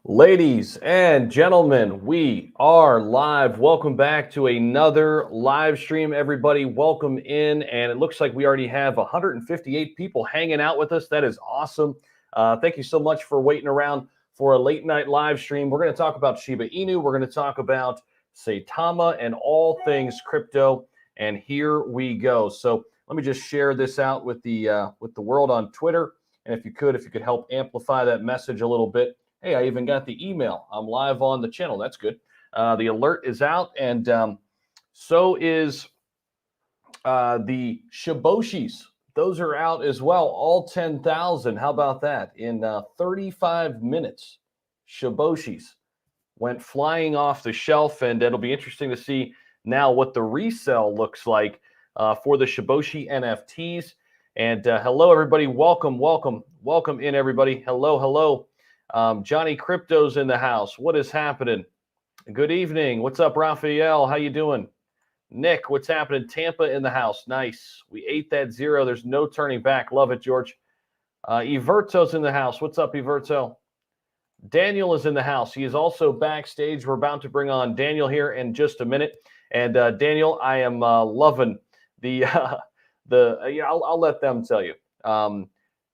Ladies and gentlemen, we are live. Welcome back to another live stream, everybody. Welcome in. And it looks like we already have 158 people hanging out with us. That is awesome. Thank you so much for waiting around for a late night live stream. We're going to talk about Shiba Inu. We're going to talk about Saitama and all things crypto. And here we go. So let me just share this out with the world on Twitter. And if you could help amplify that message a little bit. Hey, I even got the email. I'm live on the channel. That's good. The alert is out, and so is the Shiboshis. Those are out as well, all 10,000. How about that? In 35 minutes, Shiboshis went flying off the shelf, and it'll be interesting to see now what the resale looks like for the Shiboshi NFTs. And hello, everybody. Welcome in, everybody. Hello. Johnny Crypto's in the house. What is happening? Good evening. What's up, Raphael? How you doing? Nick, what's happening? Tampa in the house. Nice. We ate that zero. There's no turning back. Love it, George. Everto's in the house. What's up, Everto? Daniel is in the house. He is also backstage. We're about to bring on Daniel here in just a minute. And Daniel, I am loving the I'll let them tell you.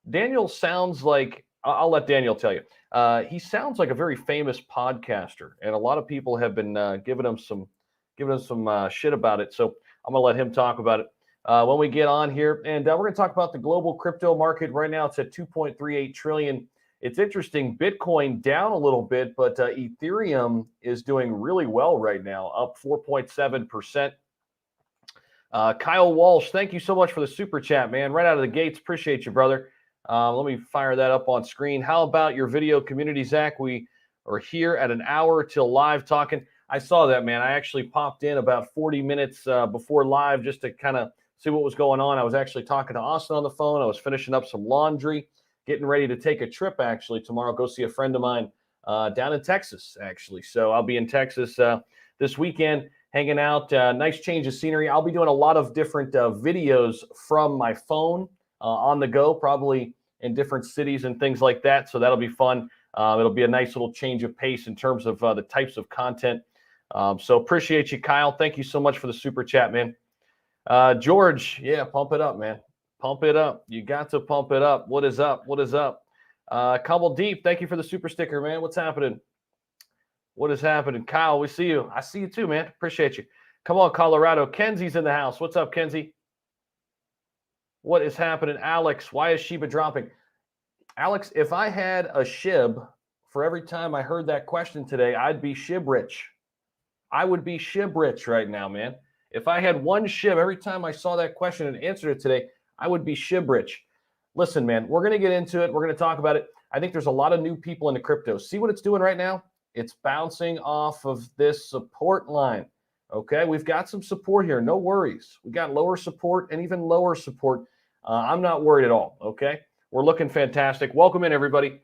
Daniel sounds like I'll let Daniel tell you. He sounds like a very famous podcaster, and a lot of people have been giving him some shit about it. So I'm gonna let him talk about it when we get on here, and we're gonna talk about the global crypto market. Right now, it's at 2.38 trillion. It's interesting. Bitcoin down a little bit, but Ethereum is doing really well right now, up 4.7%. Kyle Walsh, thank you so much for the super chat, man. Right out of the gates, appreciate you, brother. Let me fire that up on screen. How about your video community, Zach? We are here at an hour till live talking. I saw that, man. I actually popped in about 40 minutes before live just to kind of see what was going on. I was actually talking to Austin on the phone. I was finishing up some laundry, getting ready to take a trip, actually, tomorrow. Go see a friend of mine down in Texas, actually. So I'll be in Texas this weekend, hanging out. Nice change of scenery. I'll be doing a lot of different videos from my phone on the go, probably in different cities and things like that. So that'll be fun. It'll be a nice little change of pace in terms of the types of content. So appreciate you, Kyle. Thank you so much for the super chat, man. George, yeah, pump it up, man. Pump it up. You got to pump it up. What is up? Cobble Deep, thank you for the super sticker, man. What's happening? What is happening? Kyle, we see you. I see you too, man. Appreciate you. Come on, Colorado. Kenzie's in the house. What's up, Kenzie? What is happening? Alex, why is Shiba dropping? Alex, if I had a SHIB for every time I heard that question today, I'd be SHIB rich. I would be SHIB rich right now, man. If I had one SHIB every time I saw that question and answered it today, I would be SHIB rich. Listen, man, we're going to get into it. We're going to talk about it. I think there's a lot of new people into crypto. See what it's doing right now? It's bouncing off of this support line. Okay, we've got some support here. No worries. We got lower support and even lower support. I'm not worried at all. Okay, we're looking fantastic. Welcome in, everybody.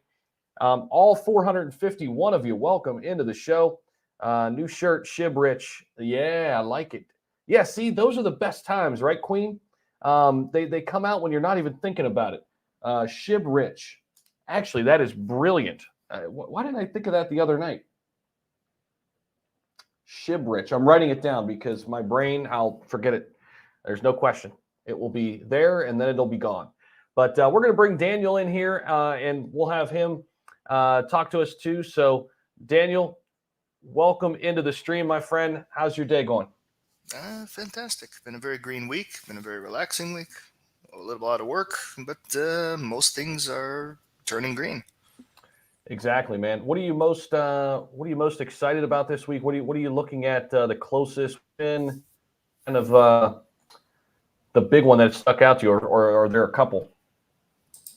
All 451 of you, welcome into the show. New shirt, Shib Rich. Yeah, I like it. Yeah, see, those are the best times, right, Queen? They come out when you're not even thinking about it. Shib Rich. Actually, that is brilliant. Why didn't I think of that the other night? Shib Rich. I'm writing it down because my brain, I'll forget it. There's no question. It will be there and then it'll be gone. But we're going to bring Daniel in here and we'll have him talk to us too. So, Daniel, welcome into the stream, my friend. How's your day going? Fantastic. Been a very green week. Been a very relaxing week. A little lot of work, but most things are turning green. Exactly, man. What are you most excited about this week? What are you looking at the closest in kind of the big one that stuck out to you, or are there a couple?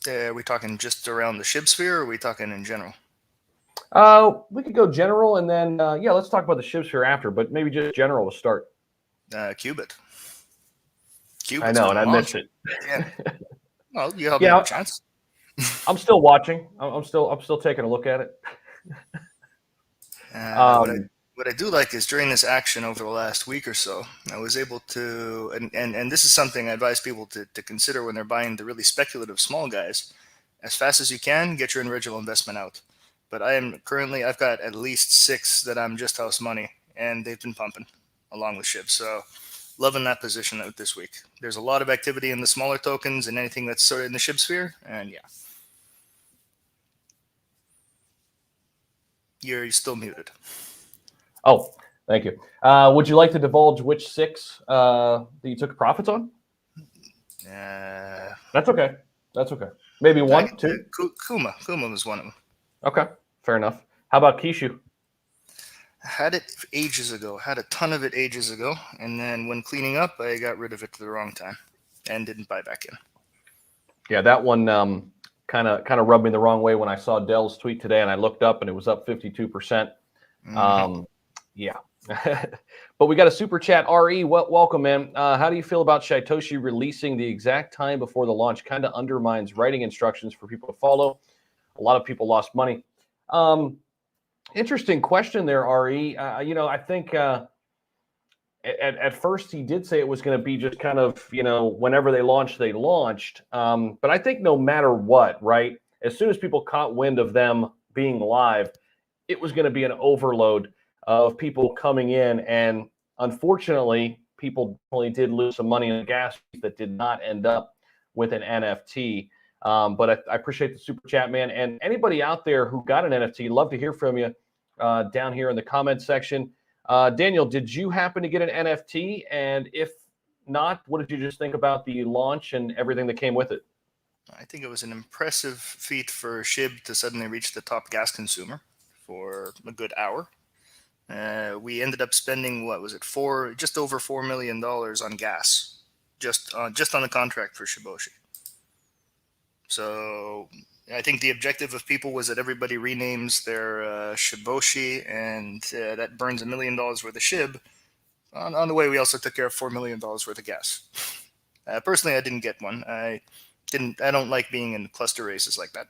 Are we talking just around the SHIB sphere, or are we talking in general? We could go general, and then let's talk about the SHIB sphere after, but maybe just general to start. Qubit. I know, and I missed it. Yeah. Well, you have a chance. I'm still watching. I'm still taking a look at it. What I do like is during this action over the last week or so, I was able to, and this is something I advise people to consider when they're buying the really speculative small guys. As fast as you can, get your original investment out. But I've got at least 6 that I'm just house money, and they've been pumping along with SHIB. So loving that position out this week. There's a lot of activity in the smaller tokens and anything that's sort of in the SHIB sphere, and yeah. You're still muted. Oh, thank you. Would you like to divulge which 6 that you took profits on? That's okay. That's okay. Maybe 1, 2? Kuma was one of them. Okay, fair enough. How about Kishu? Had it ages ago. Had a ton of it ages ago, and then when cleaning up, I got rid of it at the wrong time and didn't buy back in. Yeah, that one kind of rubbed me the wrong way when I saw Dell's tweet today, and I looked up and it was up 52%. Yeah. But we got a super chat. RE, welcome, man. How do you feel about Satoshi releasing the exact time before the launch? Kind of undermines writing instructions for people to follow. A lot of people lost money. Interesting question there, RE. I think at first he did say it was going to be just kind of, whenever they launched. But I think no matter what, right, as soon as people caught wind of them being live, it was going to be an overload of people coming in. And unfortunately, people definitely did lose some money on gas that did not end up with an NFT. But I appreciate the super chat, man. And anybody out there who got an NFT, love to hear from you down here in the comment section. Daniel, did you happen to get an NFT? And if not, what did you just think about the launch and everything that came with it? I think it was an impressive feat for SHIB to suddenly reach the top gas consumer for a good hour. We ended up spending, just over $4 million on gas, just on the contract for Shiboshi. So I think the objective of people was that everybody renames their Shiboshi, and that burns $1 million worth of SHIB. On the way, we also took care of $4 million worth of gas. Personally, I didn't get one. I don't like being in cluster races like that.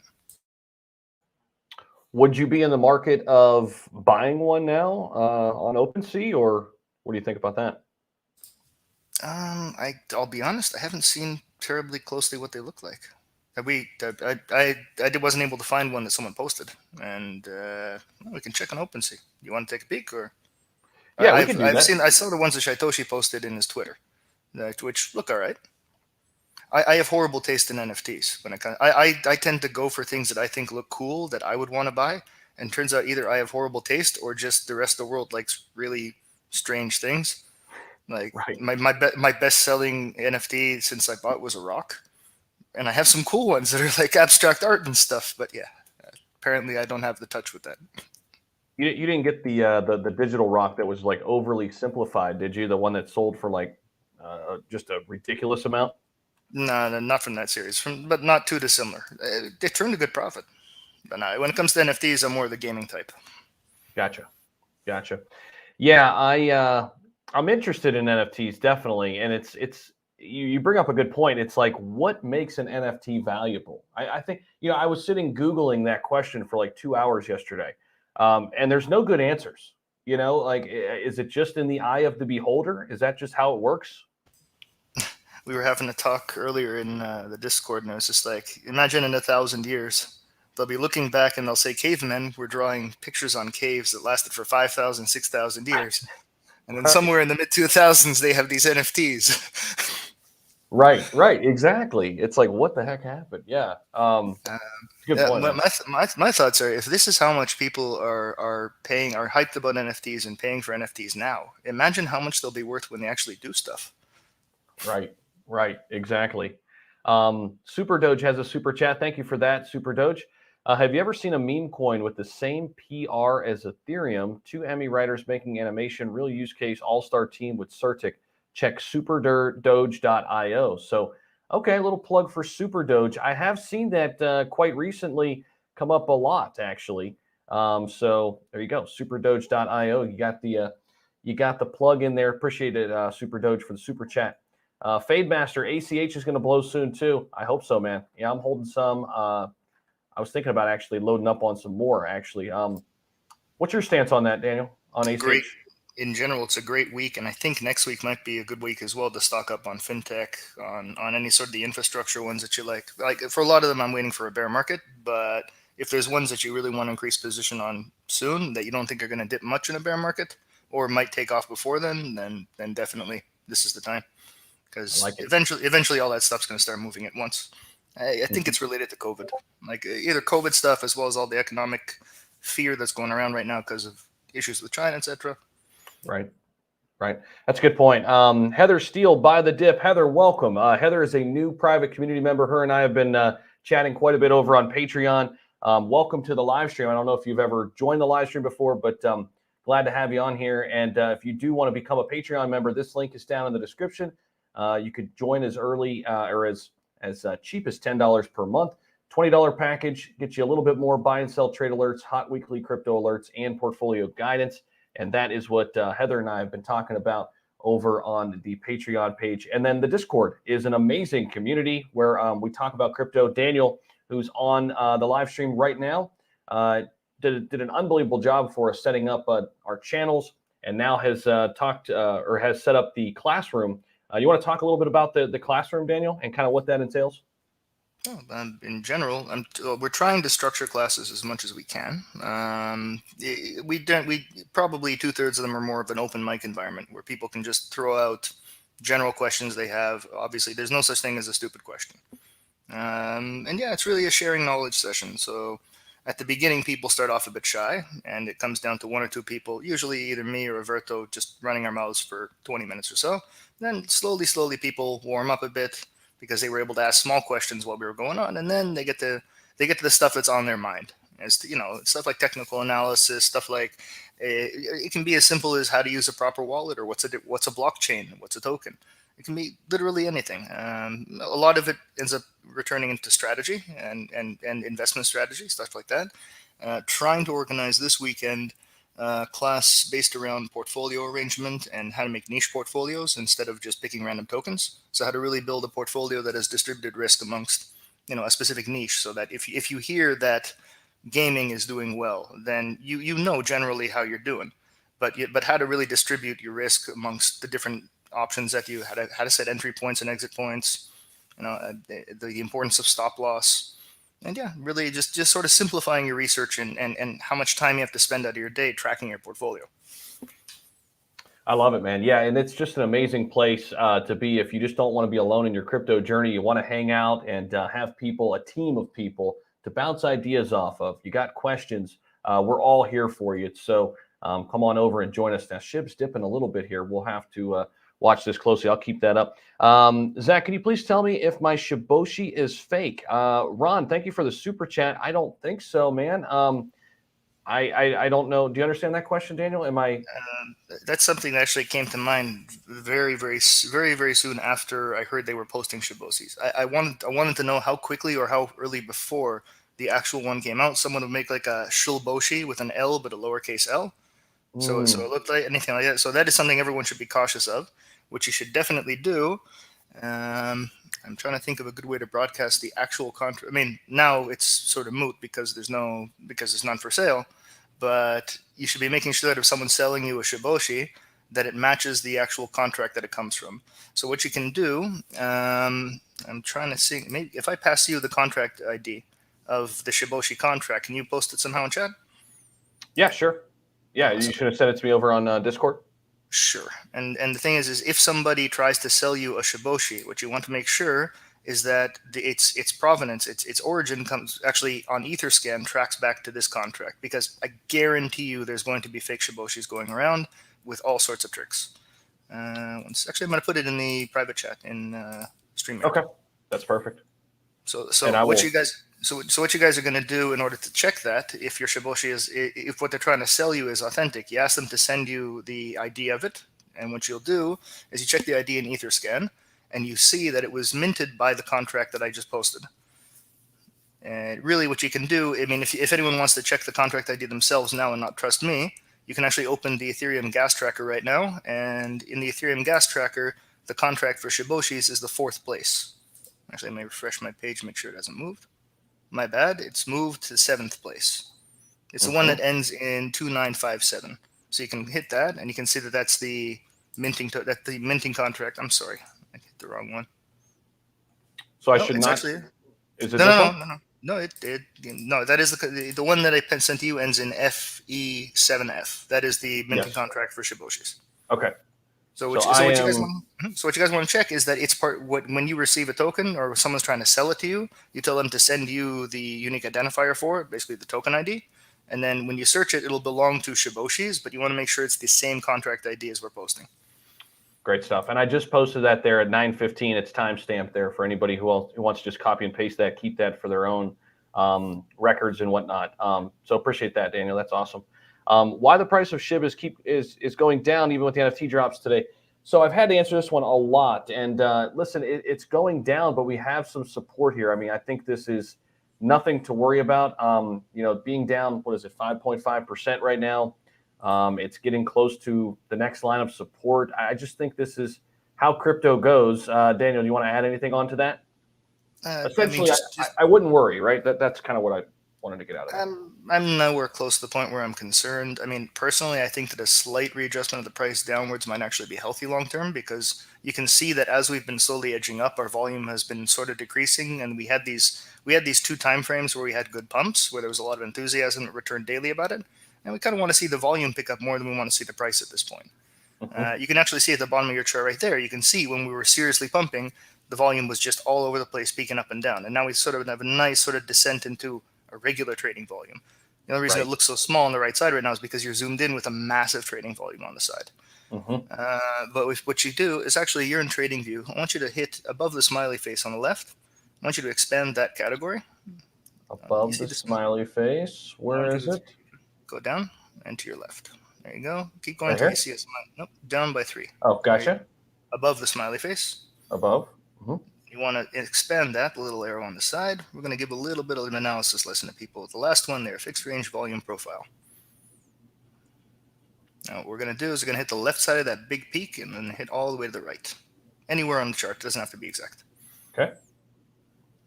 Would you be in the market of buying one now on OpenSea, or what do you think about that? I'll be honest, I haven't seen terribly closely what they look like. I wasn't able to find one that someone posted, and we can check on OpenSea. You want to take a peek, or? Yeah, we can do that. I saw the ones that Satoshi posted in his Twitter, which look all right. I have horrible taste in NFTs. I tend to go for things that I think look cool that I would want to buy, and turns out either I have horrible taste or just the rest of the world likes really strange things. Like right. my best selling NFT since I bought was a rock, and I have some cool ones that are like abstract art and stuff. But yeah, apparently I don't have the touch with that. You didn't get the digital rock that was like overly simplified, did you? The one that sold for like just a ridiculous amount. No, not from that series. But not too dissimilar. They turned a good profit. But no, when it comes to NFTs, I'm more the gaming type. Gotcha. Yeah, I'm interested in NFTs definitely, and it's you bring up a good point. It's like, what makes an NFT valuable? I think I was sitting Googling that question for like 2 hours yesterday, and there's no good answers. Like, is it just in the eye of the beholder? Is that just how it works? We were having a talk earlier in the Discord, and it was just like, imagine in 1,000 years, they'll be looking back and they'll say cavemen were drawing pictures on caves that lasted for 5,000, 6,000 years. And then somewhere in the mid-2000s, they have these NFTs. Right, exactly. It's like, what the heck happened? Yeah. Good point. My thoughts are, if this is how much people are hyped about NFTs and paying for NFTs now, imagine how much they'll be worth when they actually do stuff. Right, exactly. Super Doge has a super chat. Thank you for that, Super Doge. Have you ever seen a meme coin with the same PR as Ethereum? 2 Emmy writers making animation, real use case, all-star team with Certic. Check superdoge.io. So, okay, a little plug for Super Doge. I have seen that quite recently come up a lot, actually. So there you go, superdoge.io. You got the plug in there. Appreciate it, Super Doge, for the super chat. Fade Master, ACH is going to blow soon too. I hope so, man. Yeah, I'm holding some. I was thinking about actually loading up on some more, actually. What's your stance on that, Daniel, on ACH? Great. In general, it's a great week, and I think next week might be a good week as well to stock up on fintech, on any sort of the infrastructure ones that you like. Like, for a lot of them, I'm waiting for a bear market, but if there's ones that you really want to increase position on soon that you don't think are going to dip much in a bear market or might take off before then definitely this is the time, because like it. eventually all that stuff's going to start moving at once. I think it's related to COVID, like either COVID stuff as well as all the economic fear that's going around right now because of issues with China, etc. Right. Right. That's a good point. Heather Steele by the dip. Heather, welcome. Heather is a new private community member. Her and I have been chatting quite a bit over on Patreon. Welcome to the live stream. I don't know if you've ever joined the live stream before, but glad to have you on here. And if you do want to become a Patreon member, this link is down in the description. You could join as early or as cheap as $10 per month. $20 package gets you a little bit more buy and sell trade alerts, hot weekly crypto alerts, and portfolio guidance. And that is what Heather and I have been talking about over on the Patreon page. And then the Discord is an amazing community where we talk about crypto. Daniel, who's on the live stream right now, did an unbelievable job for us setting up our channels, and now has has set up the classroom. You want to talk a little bit about the classroom, Daniel, and kind of what that entails? In general, we're trying to structure classes as much as we can. We probably 2/3 of them are more of an open mic environment where people can just throw out general questions they have. Obviously, there's no such thing as a stupid question. And yeah, it's really a sharing knowledge session. So at the beginning, people start off a bit shy, and it comes down to 1 or 2 people, usually either me or Roberto, just running our mouths for 20 minutes or so. Then slowly, people warm up a bit, because they were able to ask small questions while we were going on, and then they get to the stuff that's on their mind, as to, stuff like technical analysis, stuff like it can be as simple as how to use a proper wallet, or what's a blockchain, what's a token. It can be literally anything. A lot of it ends up returning into strategy and investment strategy, stuff like that. Trying to organize this weekend class based around portfolio arrangement and how to make niche portfolios instead of just picking random tokens. So how to really build a portfolio that has distributed risk amongst a specific niche, so that if you hear that gaming is doing well, then you know generally how you're doing, but how to really distribute your risk amongst the different options that you how to set entry points and exit points, the importance of stop loss. And yeah, really just sort of simplifying your research and how much time you have to spend out of your day tracking your portfolio. I love it, man. Yeah, and it's just an amazing place to be if you just don't want to be alone in your crypto journey. You want to hang out and have people, a team of people to bounce ideas off of. You got questions, we're all here for you. So come on over and join us. Now, Shib's dipping a little bit here. We'll have to watch this closely. I'll keep that up. Zach, can you please tell me if my Shiboshi is fake? Ron, thank you for the super chat. I don't think so, man. I don't know. Do you understand that question, Daniel? Am I? That's something that actually came to mind very soon after I heard they were posting Shiboshis. I wanted to know how quickly or how early before the actual one came out someone would make like a Shilboshi with an L but a lowercase L. So it looked like anything like that. So that is something everyone should be cautious of, which you should definitely do. I'm trying to think of a good way to broadcast the actual contract. I mean, now it's sort of moot because there's none for sale. But you should be making sure that if someone's selling you a Shiboshi, that it matches the actual contract that it comes from. So what you can do, I'm trying to see, maybe if I pass you the contract ID of the Shiboshi contract, can you post it somehow in chat? Yeah, sure. Yeah, you should have sent it to me over on Discord. Sure. And the thing is if somebody tries to sell you a Shiboshi, what you want to make sure is that its provenance, its origin comes actually on Etherscan, tracks back to this contract, because I guarantee you there's going to be fake Shiboshis going around with all sorts of tricks. Actually, I'm going to put it in the private chat in StreamYard. Okay, that's perfect. So what you guys are going to do in order to check that if your Shiboshi if what they're trying to sell you is authentic, you ask them to send you the ID of it, and what you'll do is you check the ID in Etherscan, and you see that it was minted by the contract that I just posted. And really what you can do, I mean, if anyone wants to check the contract ID themselves now and not trust me, you can actually open the Ethereum gas tracker right now. And in the Ethereum gas tracker, the contract for Shiboshis is the 4th place. Actually, I may refresh my page, make sure it hasn't moved. My bad, it's moved to 7th place. It's the one that ends in 2957. So you can hit that, and you can see that that's the minting contract. I'm sorry, I hit the wrong one. So I should not. Actually, is it this one? No. No, that is the one that I sent to you ends in FE7F. That is the minting Yes. contract for Shiboshis. Okay. So So which I so what you guys am want so what you guys want to check is that it's part what when you receive a token or someone's trying to sell it to you, you tell them to send you the unique identifier for it, basically the token ID, and then when you search it, it'll belong to Shiboshis, but you want to make sure it's the same contract ID as we're posting. great stuff. And I just posted that there at 9:15. It's timestamped there for anybody who wants to just copy and paste that, keep that for their own records and whatnot. So appreciate that, Daniel. That's awesome. Why the price of SHIB is going down even with the NFT drops today? So I've had to answer this one a lot. And listen, it's going down, but we have some support here. I mean, I think this is nothing to worry about. Being down, what is it, 5.5% right now? It's getting close to the next line of support. I just think this is how crypto goes. Daniel, do you want to add anything onto that? I mean, Essentially, just I wouldn't worry, right? That's kind of what I wanted to get out of that. I'm nowhere close to the point where I'm concerned. I mean, personally, I think that a slight readjustment of the price downwards might actually be healthy long term because you can see that as we've been slowly edging up, our volume has been sort of decreasing, and we had these two time frames where we had good pumps, where there was a lot of enthusiasm that returned daily about it, and we kind of want to see the volume pick up more than we want to see the price at this point. You can actually see at the bottom of your chart right there. You can see when we were seriously pumping, the volume was just all over the place, peaking up and down, and now we sort of have a nice sort of descent into a regular trading volume. The only reason Right. it looks so small on the right side right now is because you're zoomed in with a massive trading volume on the side. Mm-hmm. But what you do is actually you're in trading view. I want you to hit above the smiley face on the left. I want you to expand that category. You Above see the this? smiley face. I Where want you is to it? go down and to your left. There you go. Keep going Right until you here. see a smile. Nope, down by 3. Oh, There you go. gotcha. Above the smiley face. Above. Mm-hmm. You want to expand that little arrow on the side. We're going to give a little bit of an analysis lesson to people. The last one there, fixed range volume profile. Now what we're going to do is we're going to hit the left side of that big peak and then hit all the way to the right. Anywhere on the chart, doesn't have to be exact. Okay.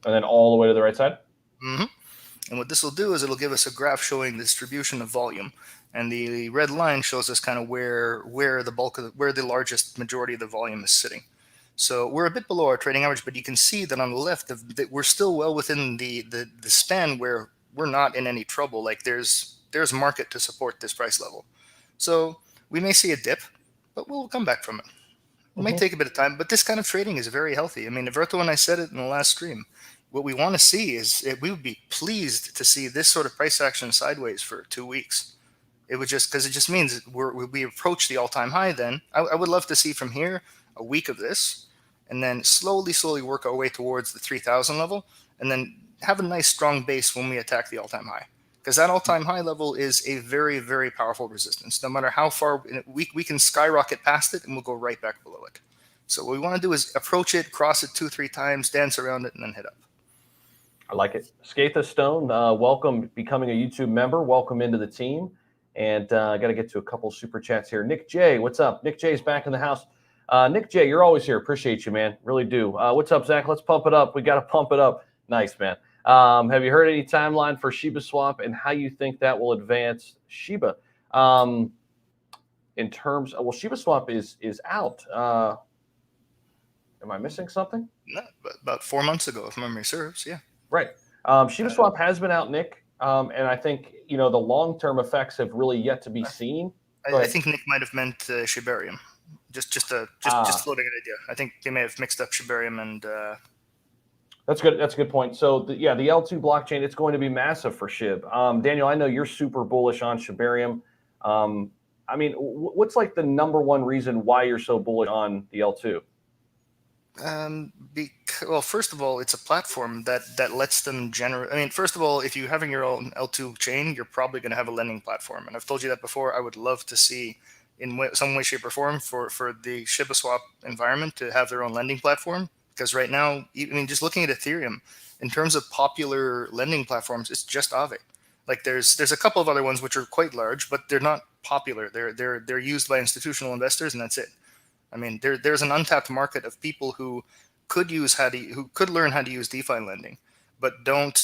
And then all the way to the right side. Mm-hmm. And what this will do is it'll give us a graph showing the distribution of volume. And the red line shows us kind of where the largest majority of the volume is sitting. So we're a bit below our trading average, but you can see that on the left that we're still well within the span where we're not in any trouble. Like there's market to support this price level. So we may see a dip, but we'll come back from it. It might Mm-hmm. take a bit of time, but this kind of trading is very healthy. I mean, Verto and I said it in the last stream. What we want to see is we would be pleased to see this sort of price action sideways for 2 weeks. It would just because it just means we approach the all-time high. Then I would love to see from here a week of this, and then slowly work our way towards the 3,000 level, and then have a nice strong base when we attack the all-time high. Because that all-time high level is a very, very powerful resistance. No matter how far we can skyrocket past it, and we'll go right back below it. So what we want to do is approach it, cross it 2-3 times, dance around it, and then hit up. I like it. Skatha Stone, welcome becoming a YouTube member. Welcome into the team. And I got to get to a couple super chats here. Nick J, what's up? Nick J is back in the house. Nick J, you're always here. Appreciate you, man. Really do. What's up, Zach? Let's pump it up. We got to pump it up. Nice, man. Have you heard any timeline for Shiba Swap and how you think that will advance Shiba? In terms of, well, Shiba Swap is out. Am I missing something? No, but about 4 months ago, if memory serves, yeah. Right. Shiba Swap has been out, Nick. And I think, the long-term effects have really yet to be seen. I think Nick might have meant Shibarium. Just floating an idea. I think they may have mixed up Shibarium and. That's good. That's a good point. So, the L2 blockchain, it's going to be massive for SHIB. Daniel, I know you're super bullish on Shibarium. I mean, what's like the number one reason why you're so bullish on the L2? Well, first of all, it's a platform that lets them generate. I mean, first of all, if you're having your own L2 chain, you're probably going to have a lending platform. And I've told you that before. I would love to see, in some way, shape, or form, for the Shiba Swap environment to have their own lending platform. Because right now, I mean, just looking at Ethereum, in terms of popular lending platforms, it's just Aave. Like there's a couple of other ones which are quite large, but they're not popular. They're used by institutional investors, and that's it. I mean, there's an untapped market of people who could learn how to use DeFi lending, but don't.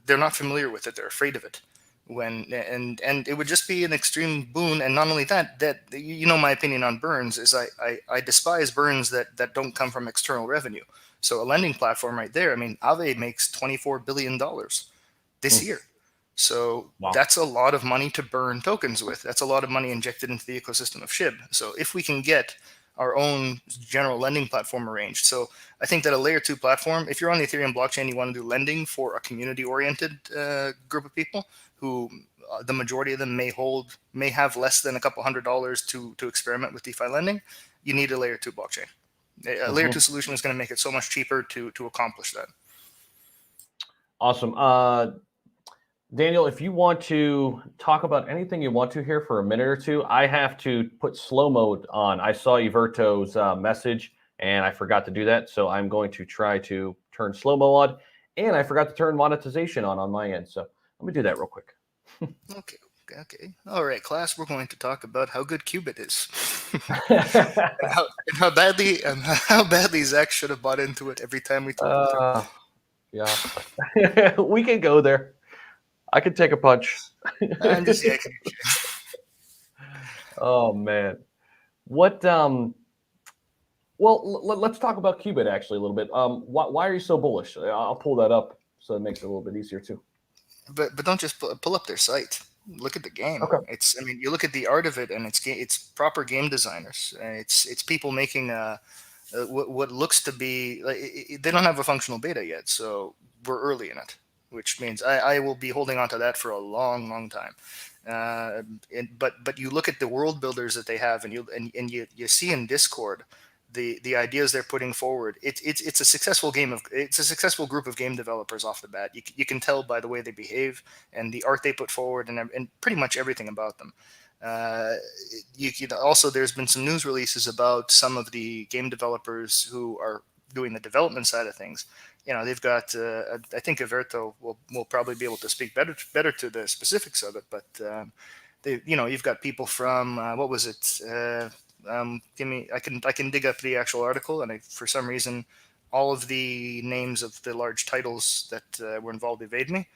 They're not familiar with it. They're afraid of it. And it would just be an extreme boon. And not only that, my opinion on burns is I despise burns that don't come from external revenue. So a lending platform right there. I mean, Aave makes $24 billion this Hmm. year. So Wow. that's a lot of money to burn tokens with. That's a lot of money injected into the ecosystem of SHIB. So if we can get our own general lending platform arranged. So I think that a layer 2 platform, if you're on the Ethereum blockchain, you want to do lending for a community oriented group of people who the majority of them may have less than a couple $100 to experiment with DeFi lending. You need a layer 2 blockchain. A layer 2 Mhm. solution is going to make it so much cheaper to accomplish that. Awesome. Daniel, if you want to talk about anything you want to here for a minute or two, I have to put slow mode on. I saw Everto's message and I forgot to do that. So I'm going to try to turn slow mo on, and I forgot to turn monetization on my end. So let me do that real quick. Okay. Okay. All right, class. We're going to talk about how good Qubit is, and how badly Zach should have bought into it every time we talked with him. uh, yeah, we can go there. I can take a punch. I'm just yakking. Oh man. What well, let's talk about Qubit actually a little bit. Why are you so bullish? I'll pull that up so it makes it a little bit easier too. But don't just pull up their site. Look at the game. Okay. It's I mean, you look at the art of it, and it's proper game designers. It's people making what looks to be like they don't have a functional beta yet, so we're early in it, which means I will be holding on to that for a long time. But you look at the world builders that they have, and you see in Discord the ideas they're putting forward. It's a successful it's a successful group of game developers off the bat. You can tell by the way they behave and the art they put forward, and pretty much everything about them. Uh, also, there's been some news releases about some of the game developers who are doing the development side of things. They've got. I think Everto will probably be able to speak better to the specifics of it, but you've got people from what was it? Give me. I can dig up the actual article, and for some reason, all of the names of the large titles that were involved evade me.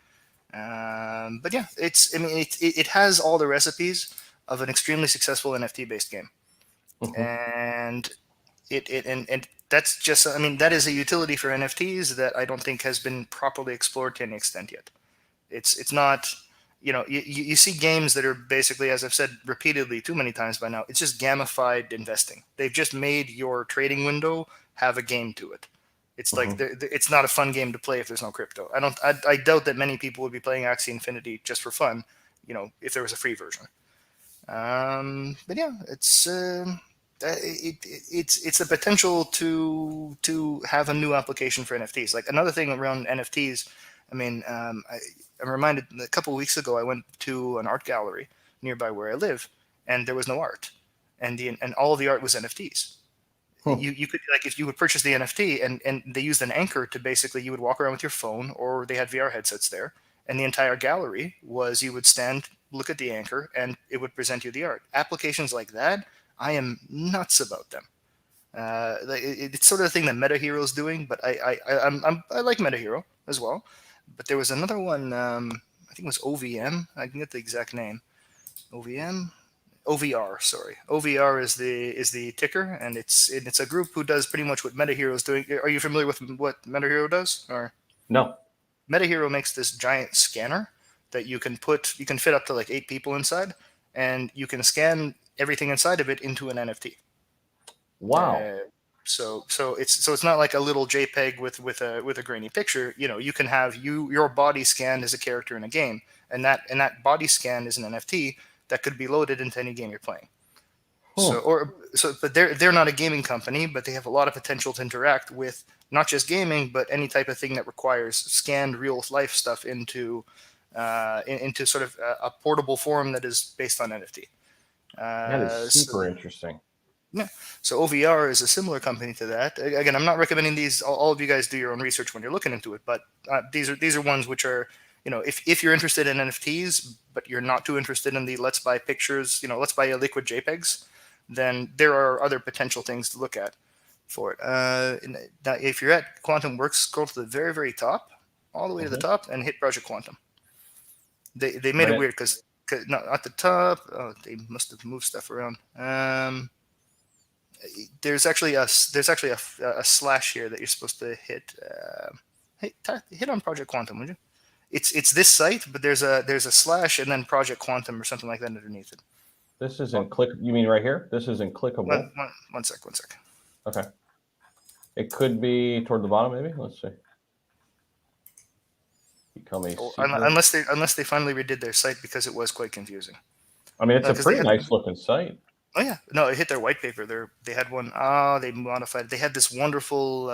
But yeah, it has all the recipes of an extremely successful NFT based game, Mhm. and and that's just that is a utility for NFTs that I don't think has been properly explored to any extent yet. It's not. You see games that are basically, as I've said repeatedly too many times by now, it's just gamified investing. They've just made your trading window have a game to it. It's like Mhm. it's not a fun game to play if there's no crypto. I doubt that many people would be playing Axie Infinity just for fun, if there was a free version. But yeah, it's the potential to have a new application for NFTs. Like another thing around NFTs, I'm reminded a couple of weeks ago I went to an art gallery nearby where I live, and there was no art, and all of the art was NFTs. Hmm. You could, like, if you would purchase the NFT, and they used an anchor to basically, you would walk around with your phone, or they had VR headsets there, and the entire gallery was, you would stand, look at the anchor, and it would present you the art. Applications like that, I am nuts about them. It's sort of the thing that MetaHero is doing, but I like MetaHero as well. But there was another one, I think it was OVM. I can get the exact name. OVM. OVR, sorry. OVR is the ticker, and it's a group who does pretty much what MetaHero is doing. Are you familiar with what MetaHero does? Or No. MetaHero makes this giant scanner that you can fit up to like 8 people inside, and you can scan everything inside of it into an NFT. Wow. So it's not like a little JPEG with a grainy picture. You can have your body scanned as a character in a game, and that body scan is an NFT that could be loaded into any game you're playing. Hmm. But they're not a gaming company, but they have a lot of potential to interact with not just gaming, but any type of thing that requires scanned real life stuff into sort of a portable form that is based on NFT. That is So super interesting. yeah, so OVR is a similar company to that. Again, I'm not recommending these. All of you guys do your own research when you're looking into it, but these are ones which are, if you're interested in NFTs, but you're not too interested in the let's buy pictures, let's buy a liquid JPEGs, then there are other potential things to look at for it. Now, if you're at Quantum Works, scroll to the very very top, all the way to the Mhm. top, and hit Project Quantum. They made it Right. weird because not at the top. Oh, they must have moved stuff around. There's actually a slash here that you're supposed to hit. Hey, hit on Project Quantum, would you? It's this site, but there's a slash and then Project Quantum or something like that underneath it. This Oh, isn't click. You mean right here? This isn't clickable. one sec, one sec. Okay. It could be toward the bottom, maybe. Let's see. Become a secret. Unless they finally redid their site, because it was quite confusing. I mean, it's No, a because they pretty had. nice looking site. Oh yeah, no, it hit their white paper. They had one. They modified. They had this wonderful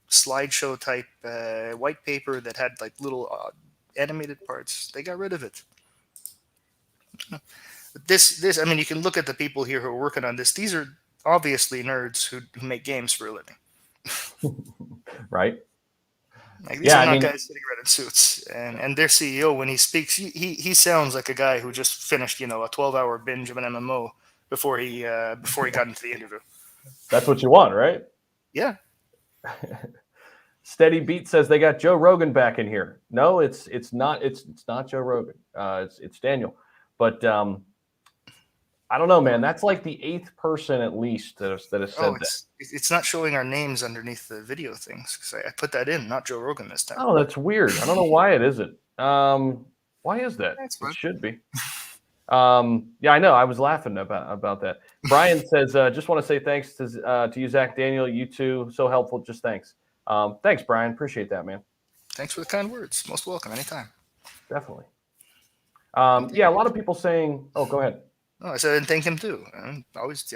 slideshow type white paper that had like little animated parts. They got rid of it. This. I mean, you can look at the people here who are working on this. These are obviously nerds who make games for a living. Right? Like, these Yeah, are I not mean, guys sitting around in suits. And their CEO, when he speaks, he sounds like a guy who just finished a 12-hour binge of an MMO before he got into the interview. that's what you want, right? Yeah. Steady Beat says they got Joe Rogan back in here. No, it's not Joe Rogan. It's Daniel. But I don't know, man. That's like the 8th person at least that has said Oh, that. it's not showing our names underneath the video things, because I put that in, not Joe Rogan this time. Oh, that's weird. I don't know why it isn't. Why is that? That's It fine. should be. Yeah, I know. I was laughing about that. Brian says, just want to say thanks to you, Zach, Daniel, you two. So helpful. Just thanks. Thanks, Brian. Appreciate that, man. Thanks for the kind words. Most welcome anytime. Definitely. And Yeah, a lot of people saying, oh, go ahead. Oh, I said, and thank him too. And always,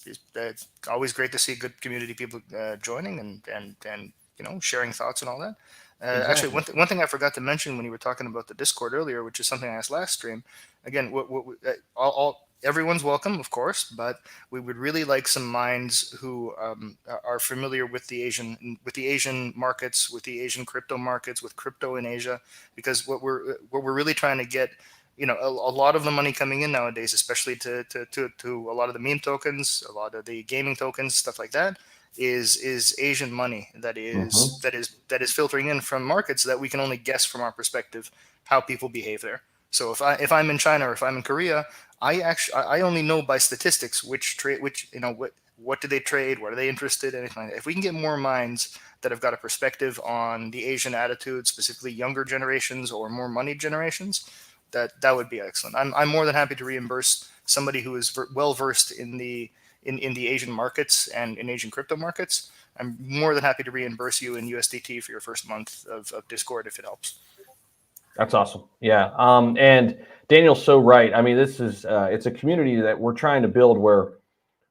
it's always great to see good community people joining and sharing thoughts and all that. Actually, Exactly. one thing I forgot to mention when you were talking about the Discord earlier, which is something I asked last stream. Again, everyone's welcome, of course, but we would really like some minds who are familiar with the Asian markets, with the Asian crypto markets, with crypto in Asia, because what we're really trying to get, a lot of the money coming in nowadays, especially to a lot of the meme tokens, a lot of the gaming tokens, stuff like that, is Asian money that Mm-hmm. is filtering in from markets that we can only guess from our perspective how people behave there. So if I'm in China or if I'm in Korea, I only know by statistics which what do they trade, what are they interested in, anything like that. If we can get more minds that have got a perspective on the Asian attitude, specifically younger generations or more moneyed generations, that would be excellent. I'm more than happy to reimburse somebody who is well versed in the Asian markets and in Asian crypto markets. I'm more than happy to reimburse you in USDT for your first month of Discord if it helps. That's awesome. Yeah. And Daniel's so right. I mean, this is it's a community that we're trying to build where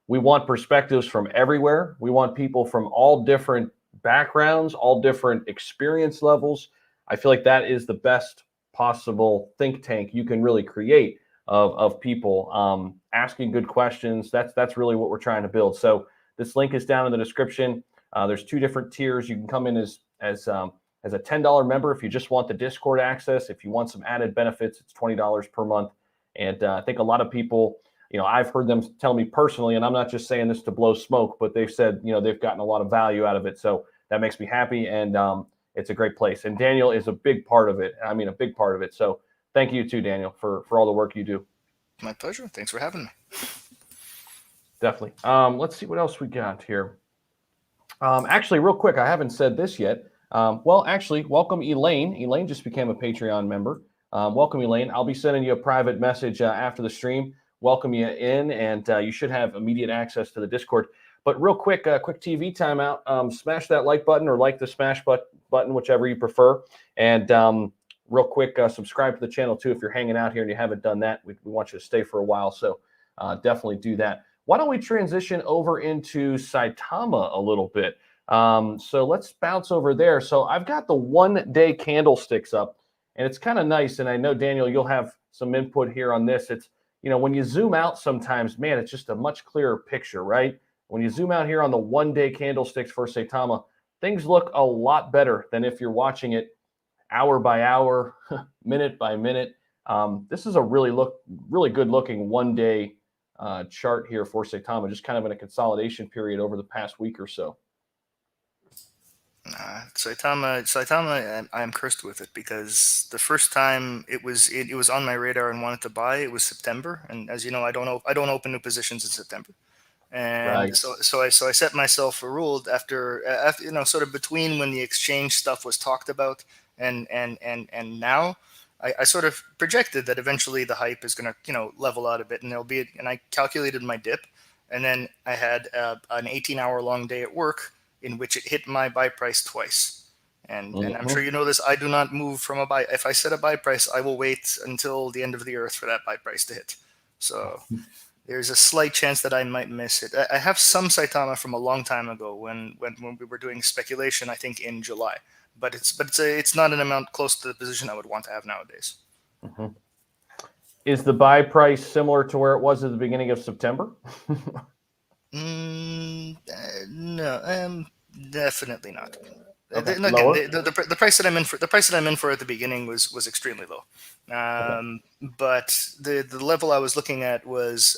we want perspectives from everywhere. We want people from all different backgrounds, all different experience levels. I feel like that is the best possible think tank you can really create of people asking good questions. That's really what we're trying to build. So this link is down in the description. There's 2 different tiers. You can come in as a $10 member if you just want the Discord access. If you want some added benefits, it's $20 per month. And I think a lot of people, I've heard them tell me personally, and I'm not just saying this to blow smoke, but they've said, they've gotten a lot of value out of it. So that makes me happy, and it's a great place. And Daniel is a big part of it. I mean, a big part of it. So thank you too, Daniel, for all the work you do. My pleasure. Thanks for having me. Definitely. Let's see what else we got here. Actually, real quick, I haven't said this yet. Well, actually, welcome Elaine. Elaine just became a Patreon member. Welcome, Elaine. I'll be sending you a private message after the stream. Welcome you in, and you should have immediate access to the Discord. But real quick, quick TV timeout. Smash that like button or like the smash button, whichever you prefer. And real quick, subscribe to the channel too if you're hanging out here and you haven't done that. We want you to stay for a while, so definitely do that. Why don't we transition over into Saitama a little bit? So let's bounce over there. So I've got the 1-day candlesticks up, and it's kind of nice. And I know, Daniel, you'll have some input here on this. It's, when you zoom out sometimes, man, it's just a much clearer picture, right? When you zoom out here on the 1-day candlesticks for Saitama, things look a lot better than if you're watching it hour by hour, minute by minute. This is a really good looking 1-day chart here for Saitama, just kind of in a consolidation period over the past week or so. Saitama, I am cursed with it, because the first time it was on my radar and wanted to buy, it was September, and as you know, I don't open new positions in September. And Right. so I set myself a rule after sort of between when the exchange stuff was talked about and now. I sort of projected that eventually the hype is going to level out a bit, and I calculated my dip, and then I had an 18-hour long day at work in which it hit my buy price twice. And I'm sure Mhm. you know this. I do not move from a buy. If I set a buy price, I will wait until the end of the earth for that buy price to hit. So there's a slight chance that I might miss it. I have some Saitama from a long time ago when we were doing speculation, I think in July, but it's not an amount close to the position I would want to have nowadays. Mhm. Is the buy price similar to where it was at the beginning of September? No, definitely not. Okay, Again, lower. the price that I'm in for at the beginning was extremely low, Okay. but the level I was looking at was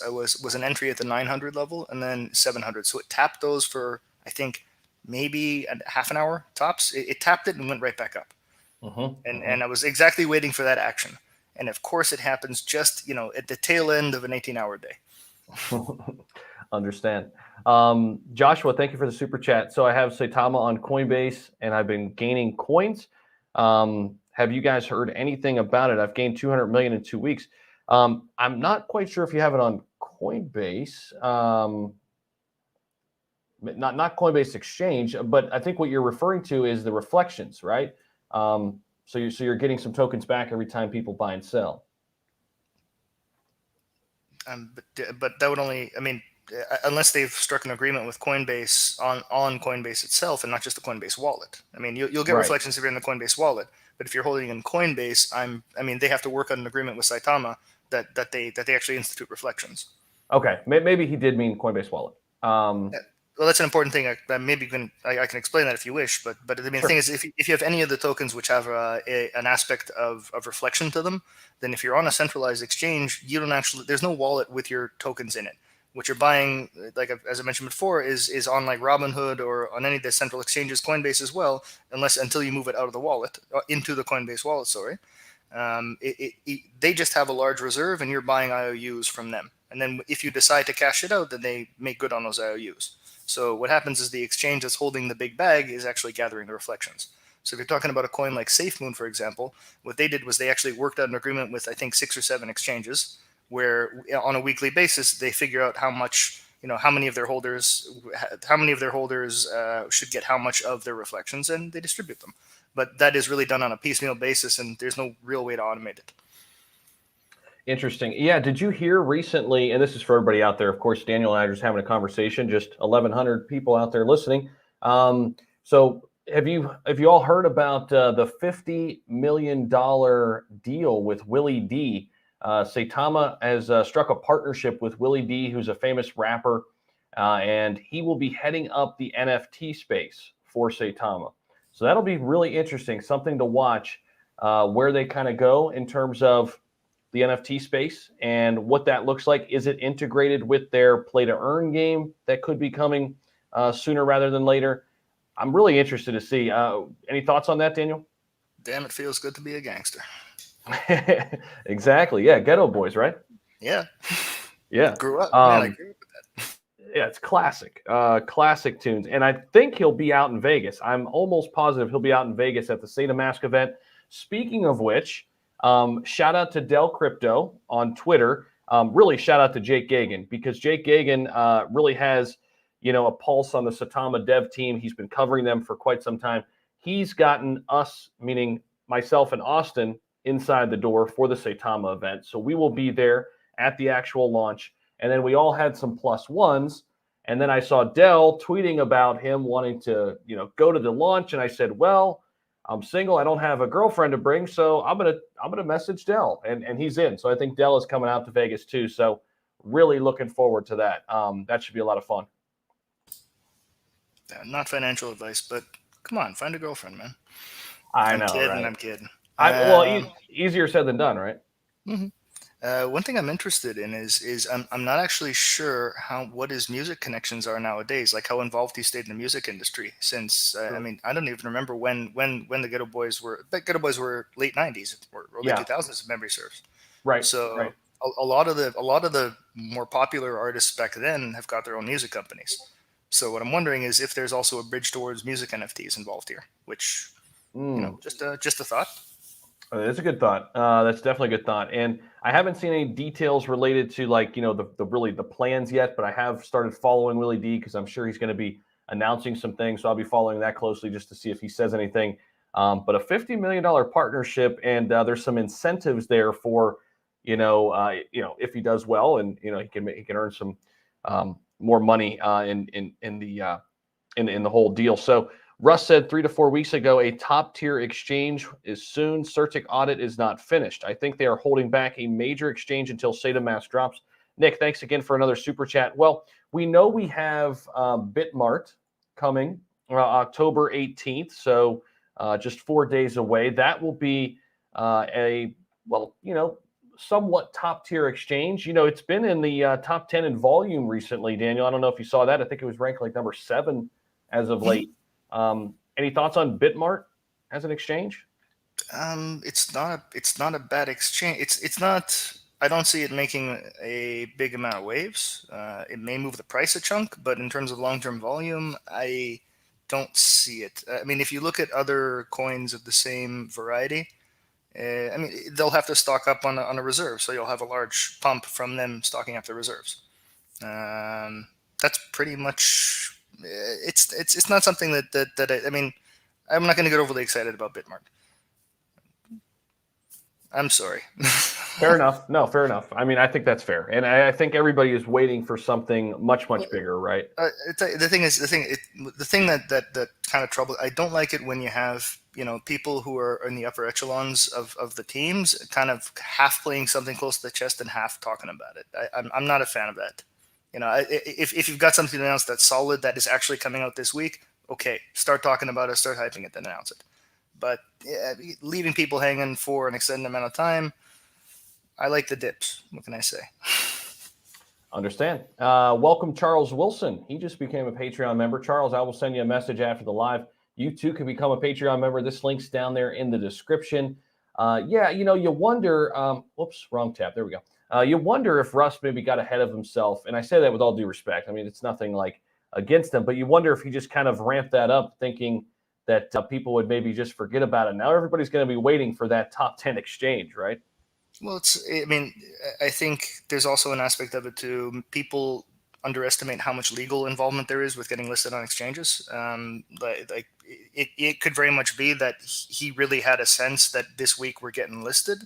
an entry at the 900 level and then 700. So it tapped those for I think maybe a half an hour tops. It tapped it and went right back up, and I was exactly waiting for that action. And of course, it happens just at the tail end of an 18-hour day. Understand. Joshua, thank you for the super chat. So I have Saitama on Coinbase, and I've been gaining coins. Have you guys heard anything about it? I've gained 200 million in 2 weeks. I'm not quite sure if you have it on Coinbase. Not Coinbase Exchange, but I think what you're referring to is the reflections, right? So you're getting some tokens back every time people buy and sell. But that would only, I mean, unless they've struck an agreement with Coinbase on Coinbase itself and not just the Coinbase wallet. I mean, you'll get Right. reflections if you're in the Coinbase wallet, but if you're holding in Coinbase, I mean, they have to work on an agreement with Saitama that they actually institute reflections. Okay. Maybe he did mean Coinbase Wallet. Yeah. Well, that's an important thing. Maybe I can explain that if you wish. But I mean, the thing Sure. is, if you have any of the tokens which have an aspect of reflection to them, then if you're on a centralized exchange, you don't actually there's no wallet with your tokens in it. What you're buying, like as I mentioned before, is on like Robinhood or on any of the central exchanges, Coinbase as well, until you move it out of the wallet into the Coinbase wallet. Sorry, they just have a large reserve, and you're buying IOUs from them. And then if you decide to cash it out, then they make good on those IOUs. So what happens is the exchange that's holding the big bag is actually gathering the reflections. So if you're talking about a coin like SafeMoon, for example, what they did was they actually worked out an agreement with I think 6 or 7 exchanges, where on a weekly basis they figure out how much how many of their holders should get how much of their reflections, and they distribute them. But that is really done on a piecemeal basis, and there's no real way to automate it. Interesting. Yeah. Did you hear recently? And this is for everybody out there. Of course, Daniel and I are just having a conversation. Just 1,100 people out there listening. So have you all heard about the $50 million deal with Willie D? Saitama has struck a partnership with Willie D, who's a famous rapper, and he will be heading up the NFT space for Saitama. So that'll be really interesting. Something to watch where they kind of go in terms of the NFT space and what that looks like. Is it integrated with their play to earn game that could be coming sooner rather than later? I'm really interested to see. Any thoughts on that, Daniel? Damn, it feels good to be a gangster. Exactly. Yeah. Ghetto Boys, right? Yeah. Yeah. Grew up, man. I Um, grew up with that. yeah, it's classic, classic tunes. And I think he'll be out in Vegas. I'm almost positive he'll be out in Vegas at the State of Mask event. Speaking of which, shout out to Del Crypto on Twitter. Really shout out to Jake Gagan, because Jake Gagan really has, a pulse on the Saitama dev team. He's been covering them for quite some time. He's gotten us, meaning myself and Austin, inside the door for the Saitama event. So we will be there at the actual launch. And then we all had some plus ones. And then I saw Dell tweeting about him wanting to, go to the launch. And I said, well, I'm single. I don't have a girlfriend to bring, so I'm gonna message Dell, and he's in. So I think Dell is coming out to Vegas too. So really looking forward to that. That should be a lot of fun. Yeah, not financial advice, but come on, find a girlfriend, man. I I'm know, kidding. right? I'm kidding. Well, easier said than done, right? Mhm. One thing I'm interested in is I'm not actually sure what his music connections are nowadays, like how involved he stayed in the music industry. Since I Sure. mean, I don't even remember when the Ghetto Boys were. The Ghetto Boys were late '90s or early Yeah. 2000s, if memory serves. Right. So Right. a lot of the more popular artists back then have got their own music companies. So what I'm wondering is if there's also a bridge towards music NFTs involved here, which, just a thought. That's a good thought. That's definitely a good thought. And I haven't seen any details related to like, the really the plans yet, but I have started following Willie D because I'm sure he's going to be announcing some things. So I'll be following that closely just to see if he says anything. But a $50 million partnership, and there's some incentives there for, if he does well, and he can earn some more money in the whole deal. So Russ said 3 to 4 weeks ago, a top tier exchange is soon. Certic audit is not finished. I think they are holding back a major exchange until Saitama drops. Nick, thanks again for another super chat. Well, we know we have Bitmart coming October 18th, so just 4 days away. That will be somewhat top tier exchange. It's been in the top 10 in volume recently, Daniel. I don't know if you saw that. I think it was ranked like number 7 as of late. Any thoughts on Bitmart as an exchange? It's not a bad exchange. It's not. I don't see it making a big amount of waves. It may move the price a chunk, but in terms of long-term volume, I don't see it. I mean, if you look at other coins of the same variety, I mean, they'll have to stock up on a reserve, so you'll have a large pump from them stocking up the reserves. That's pretty much. It's not something that I mean, I'm not going to get overly excited about Bitmart. I'm sorry. Fair enough. No, fair enough. I mean, I think that's fair, and I think everybody is waiting for something much bigger, right? The thing that kind of trouble. I don't like it when you have people who are in the upper echelons of the teams kind of half playing something close to the chest and half talking about it. I'm not a fan of that. If you've got something else that's solid that is actually coming out this week, okay, start talking about it, start hyping it, then announce it. But leaving people hanging for an extended amount of time, I like the dips. What can I say? Understand. Welcome, Charles Wilson. He just became a Patreon member. Charles, I will send you a message after the live. You too can become a Patreon member. This link's down there in the description. You wonder. Whoops, wrong tab. There we go. You wonder if Russ maybe got ahead of himself. And I say that with all due respect. I mean, it's nothing like against him, but you wonder if he just kind of ramped that up thinking that people would maybe just forget about it. Now everybody's going to be waiting for that top 10 exchange, right? Well, I think there's also an aspect of it too. People underestimate how much legal involvement there is with getting listed on exchanges. It could very much be that he really had a sense that this week we're getting listed,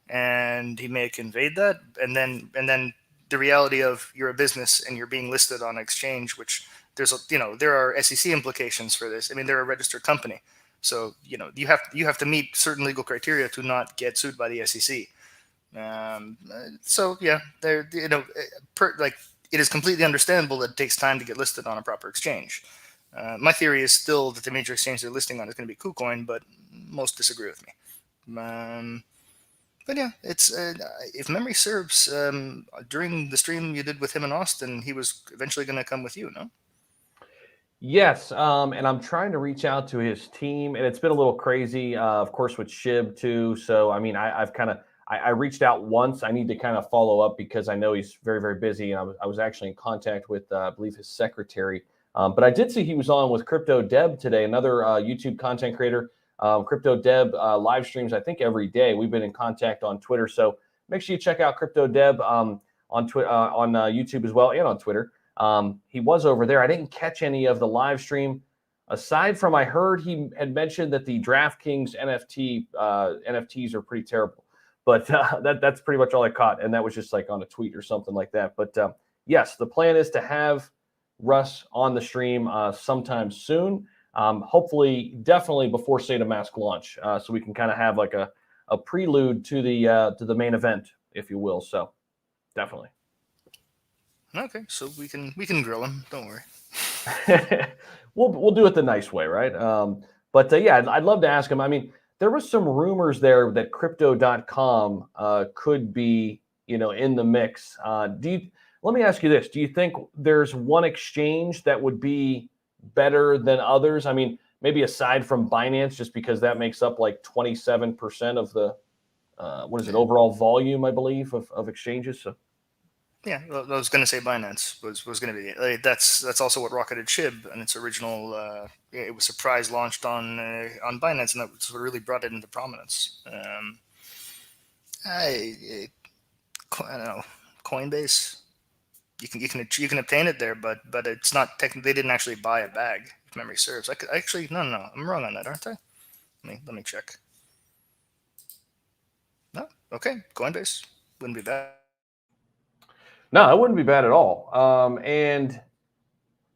and he may have conveyed that, and then the reality of you're a business and you're being listed on exchange, which there are SEC implications for this. I mean, they're a registered company, so you have to meet certain legal criteria to not get sued by the SEC. So yeah, it is completely understandable that it takes time to get listed on a proper exchange. My theory is still that the major exchange they're listing on is going to be KuCoin, but most disagree with me. But yeah, it's if memory serves, during the stream you did with him in Austin, he was eventually going to come with you, no? Yes, and I'm trying to reach out to his team, and it's been a little crazy, of course, with Shib too. So, I mean, I've kind of I reached out once. I need to kind of follow up because I know he's very, very busy, and I was actually in contact with, I believe, his secretary. But I did see he was on with Crypto Deb today, another YouTube content creator. Crypto Deb live streams, I think, every day. We've been in contact on Twitter, so make sure you check out Crypto Deb on YouTube as well, and on Twitter. He was over there. I didn't catch any of the live stream. Aside from, I heard he had mentioned that the DraftKings NFTs are pretty terrible, but that's pretty much all I caught, and that was just like on a tweet or something like that. But yes, the plan is to have Russ on the stream sometime soon. Hopefully, definitely before Saitama launch, so we can kind of have like a prelude to the main event, if you will. So definitely. Okay, so we can grill him. Don't worry. We'll do it the nice way, right? But yeah, I'd love to ask him. I mean, there was some rumors there that Crypto.com could be, in the mix. Let me ask you this: do you think there's one exchange that would be better than others? I mean, maybe aside from Binance, just because that makes up like 27% of the overall volume, I believe, of exchanges. So. Yeah, well, I was going to say Binance was going to be that's also what rocketed SHIB and its original. It was surprise launched on Binance, and that's what really brought it into prominence. I, I don't know, Coinbase. You can obtain it there, but it's not technically. They didn't actually buy a bag, if memory serves. Actually no, I'm wrong on that, aren't I? Let me check. No, okay, Coinbase wouldn't be bad. No, it wouldn't be bad at all. And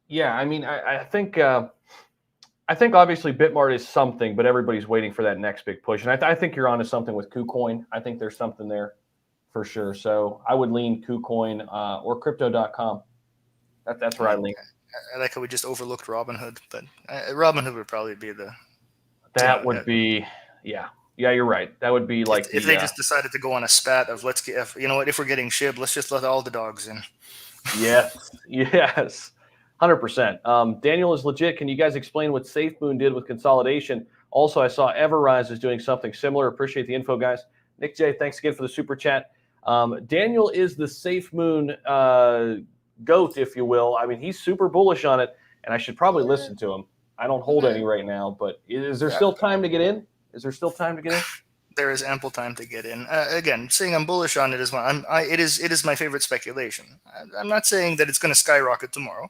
yeah, I mean, I think obviously Bitmart is something, but everybody's waiting for that next big push. And I think you're onto something with KuCoin. I think there's something there for sure. So I would lean KuCoin or crypto.com. That's where I lean. I like how we just overlooked Robinhood, but Robinhood would probably be the, That would be, yeah. Yeah, you're right. That would be like if they just decided to go on a spat of let's get, you know what, if we're getting SHIB, let's just let all the dogs in. yes, yes, 100%. Daniel is legit. Can you guys explain what SafeMoon did with consolidation? Also, I saw Everrise is doing something similar. Appreciate the info, guys. Nick J, thanks again for the super chat. Daniel is the SafeMoon goat, if you will. I mean, he's super bullish on it, and I should probably listen to him. I don't hold any right now, but is there still time to get in? Is there still time to get in? There is ample time to get in. Again, saying I'm bullish on it is one. It is my favorite speculation. I'm not saying that it's going to skyrocket tomorrow,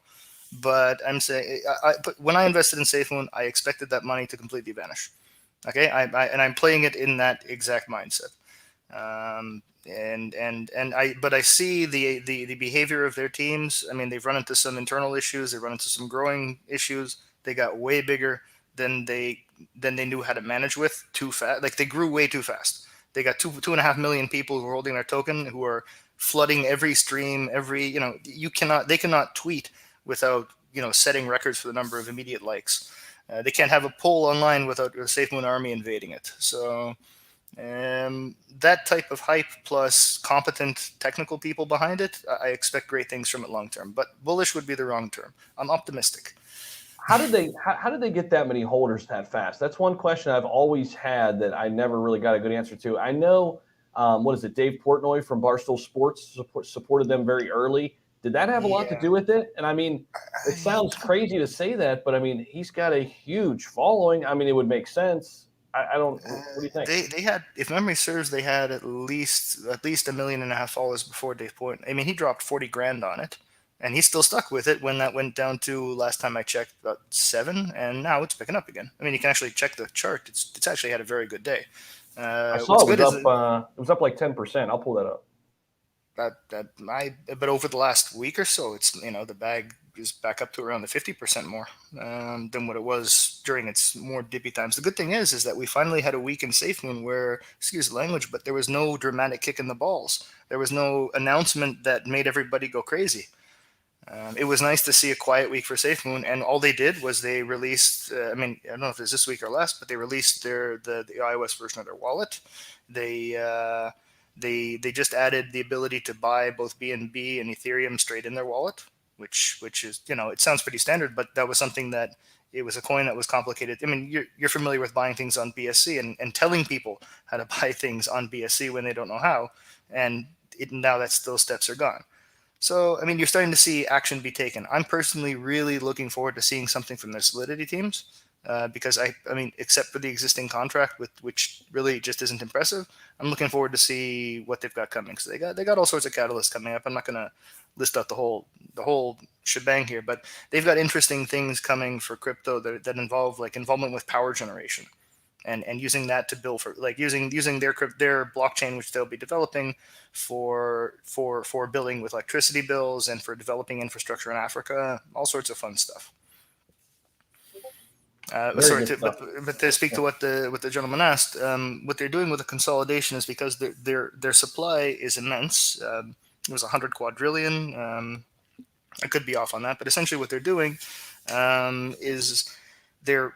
but I'm saying but when I invested in SafeMoon, I expected that money to completely vanish. Okay, and I'm playing it in that exact mindset. But I see the behavior of their teams. I mean, they've run into some internal issues. They run into some growing issues. They got way bigger than they knew how to manage with too fast. Like they grew way too fast. They got 2.5 million people who are holding their token, who are flooding every stream. They cannot tweet without setting records for the number of immediate likes. They can't have a poll online without a SafeMoon army invading it. So that type of hype plus competent technical people behind it, I expect great things from it long term. But bullish would be the wrong term. I'm optimistic. How did they get that many holders that fast? That's one question I've always had that I never really got a good answer to. I know what is it? Dave Portnoy from Barstool Sports supported them very early. Did that have a lot to do with it? And I mean, it sounds crazy to say that, but I mean, he's got a huge following. I mean, it would make sense. I don't. What do you think? They had, if memory serves, they had at least 1.5 million followers before Dave Point. I mean, he dropped 40 grand on it, and he's still stuck with it when that went down to, last time I checked, about 7, and now it's picking up again. I mean, you can actually check the chart. It's actually had a very good day. I saw What's it was good is up. It was up like 10%. I'll pull that up. but over the last week or so, it's the bag is back up to around the 50% more than what it was during its more dippy times. The good thing is that we finally had a week in SafeMoon where, excuse the language, but there was no dramatic kick in the balls. There was no announcement that made everybody go crazy. It was nice to see a quiet week for SafeMoon, and all they did was they released. I mean, I don't know if it's this week or last, but they released the iOS version of their wallet. They they just added the ability to buy both BNB and Ethereum straight in their wallet, which is, it sounds pretty standard, but that was something that it was a coin that was complicated. I mean, you're familiar with buying things on BSC and telling people how to buy things on BSC when they don't know how, and now those steps are gone. So, I mean, you're starting to see action be taken. I'm personally really looking forward to seeing something from their Solidity teams because I mean, except for the existing contract, which really just isn't impressive, I'm looking forward to see what they've got coming. So they got all sorts of catalysts coming up. I'm not going to list out the whole shebang here, but they've got interesting things coming for crypto that involve like involvement with power generation. And using that to build for like using their blockchain, which they'll be developing for billing with electricity bills and for developing infrastructure in Africa, all sorts of fun stuff. But to speak to what the gentleman asked, what they're doing with the consolidation is because their supply is immense. It was 100 quadrillion. I could be off on that, but essentially what they're doing is they're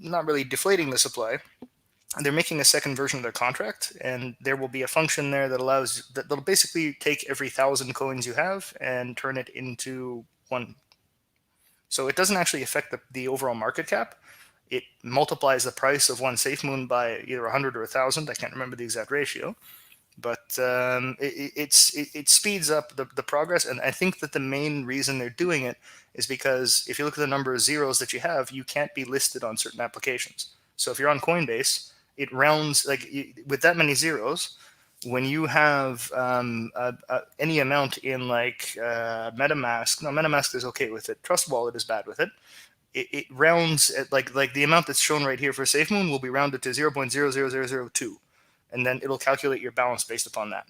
not really deflating the supply. They're making a second version of their contract, and there will be a function there that'll basically take every 1,000 coins you have and turn it into one. So it doesn't actually affect the overall market cap. It multiplies the price of one SafeMoon by either 100 or 1,000. I can't remember the exact ratio. But it speeds up the progress, and I think that the main reason they're doing it is because if you look at the number of zeros that you have, you can't be listed on certain applications. So if you're on Coinbase, it rounds with that many zeros. When you have any amount in like MetaMask, no, MetaMask is okay with it. Trust Wallet is bad with it. It rounds at like the amount that's shown right here for SafeMoon will be rounded to 0.00002, and then it'll calculate your balance based upon that.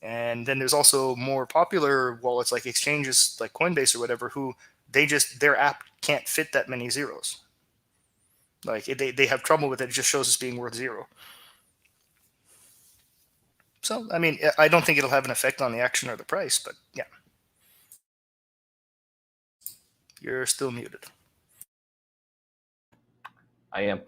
And then there's also more popular wallets like exchanges like Coinbase or whatever, who their app can't fit that many zeros. Like they have trouble with it. It just shows as being worth 0. So I mean, I don't think it'll have an effect on the action or the price, but yeah. You're still muted. I am.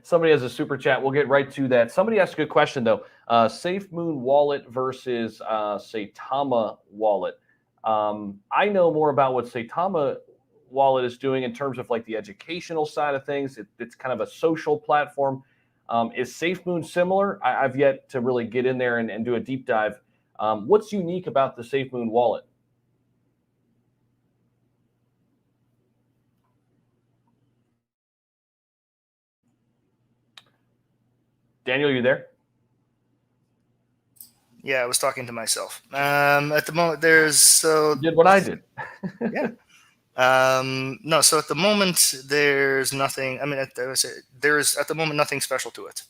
Somebody has a super chat. We'll get right to that. Somebody asked a good question, though. SafeMoon wallet versus Saitama wallet. I know more about what Saitama wallet is doing in terms of like the educational side of things. It's kind of a social platform. Is SafeMoon similar? I've yet to really get in there and do a deep dive. What's unique about the SafeMoon wallet? Daniel, you there? Yeah, I was talking to myself. At the moment, there's You did what I did. Yeah. No, so at the moment there's nothing. I mean, there's at the moment nothing special to it.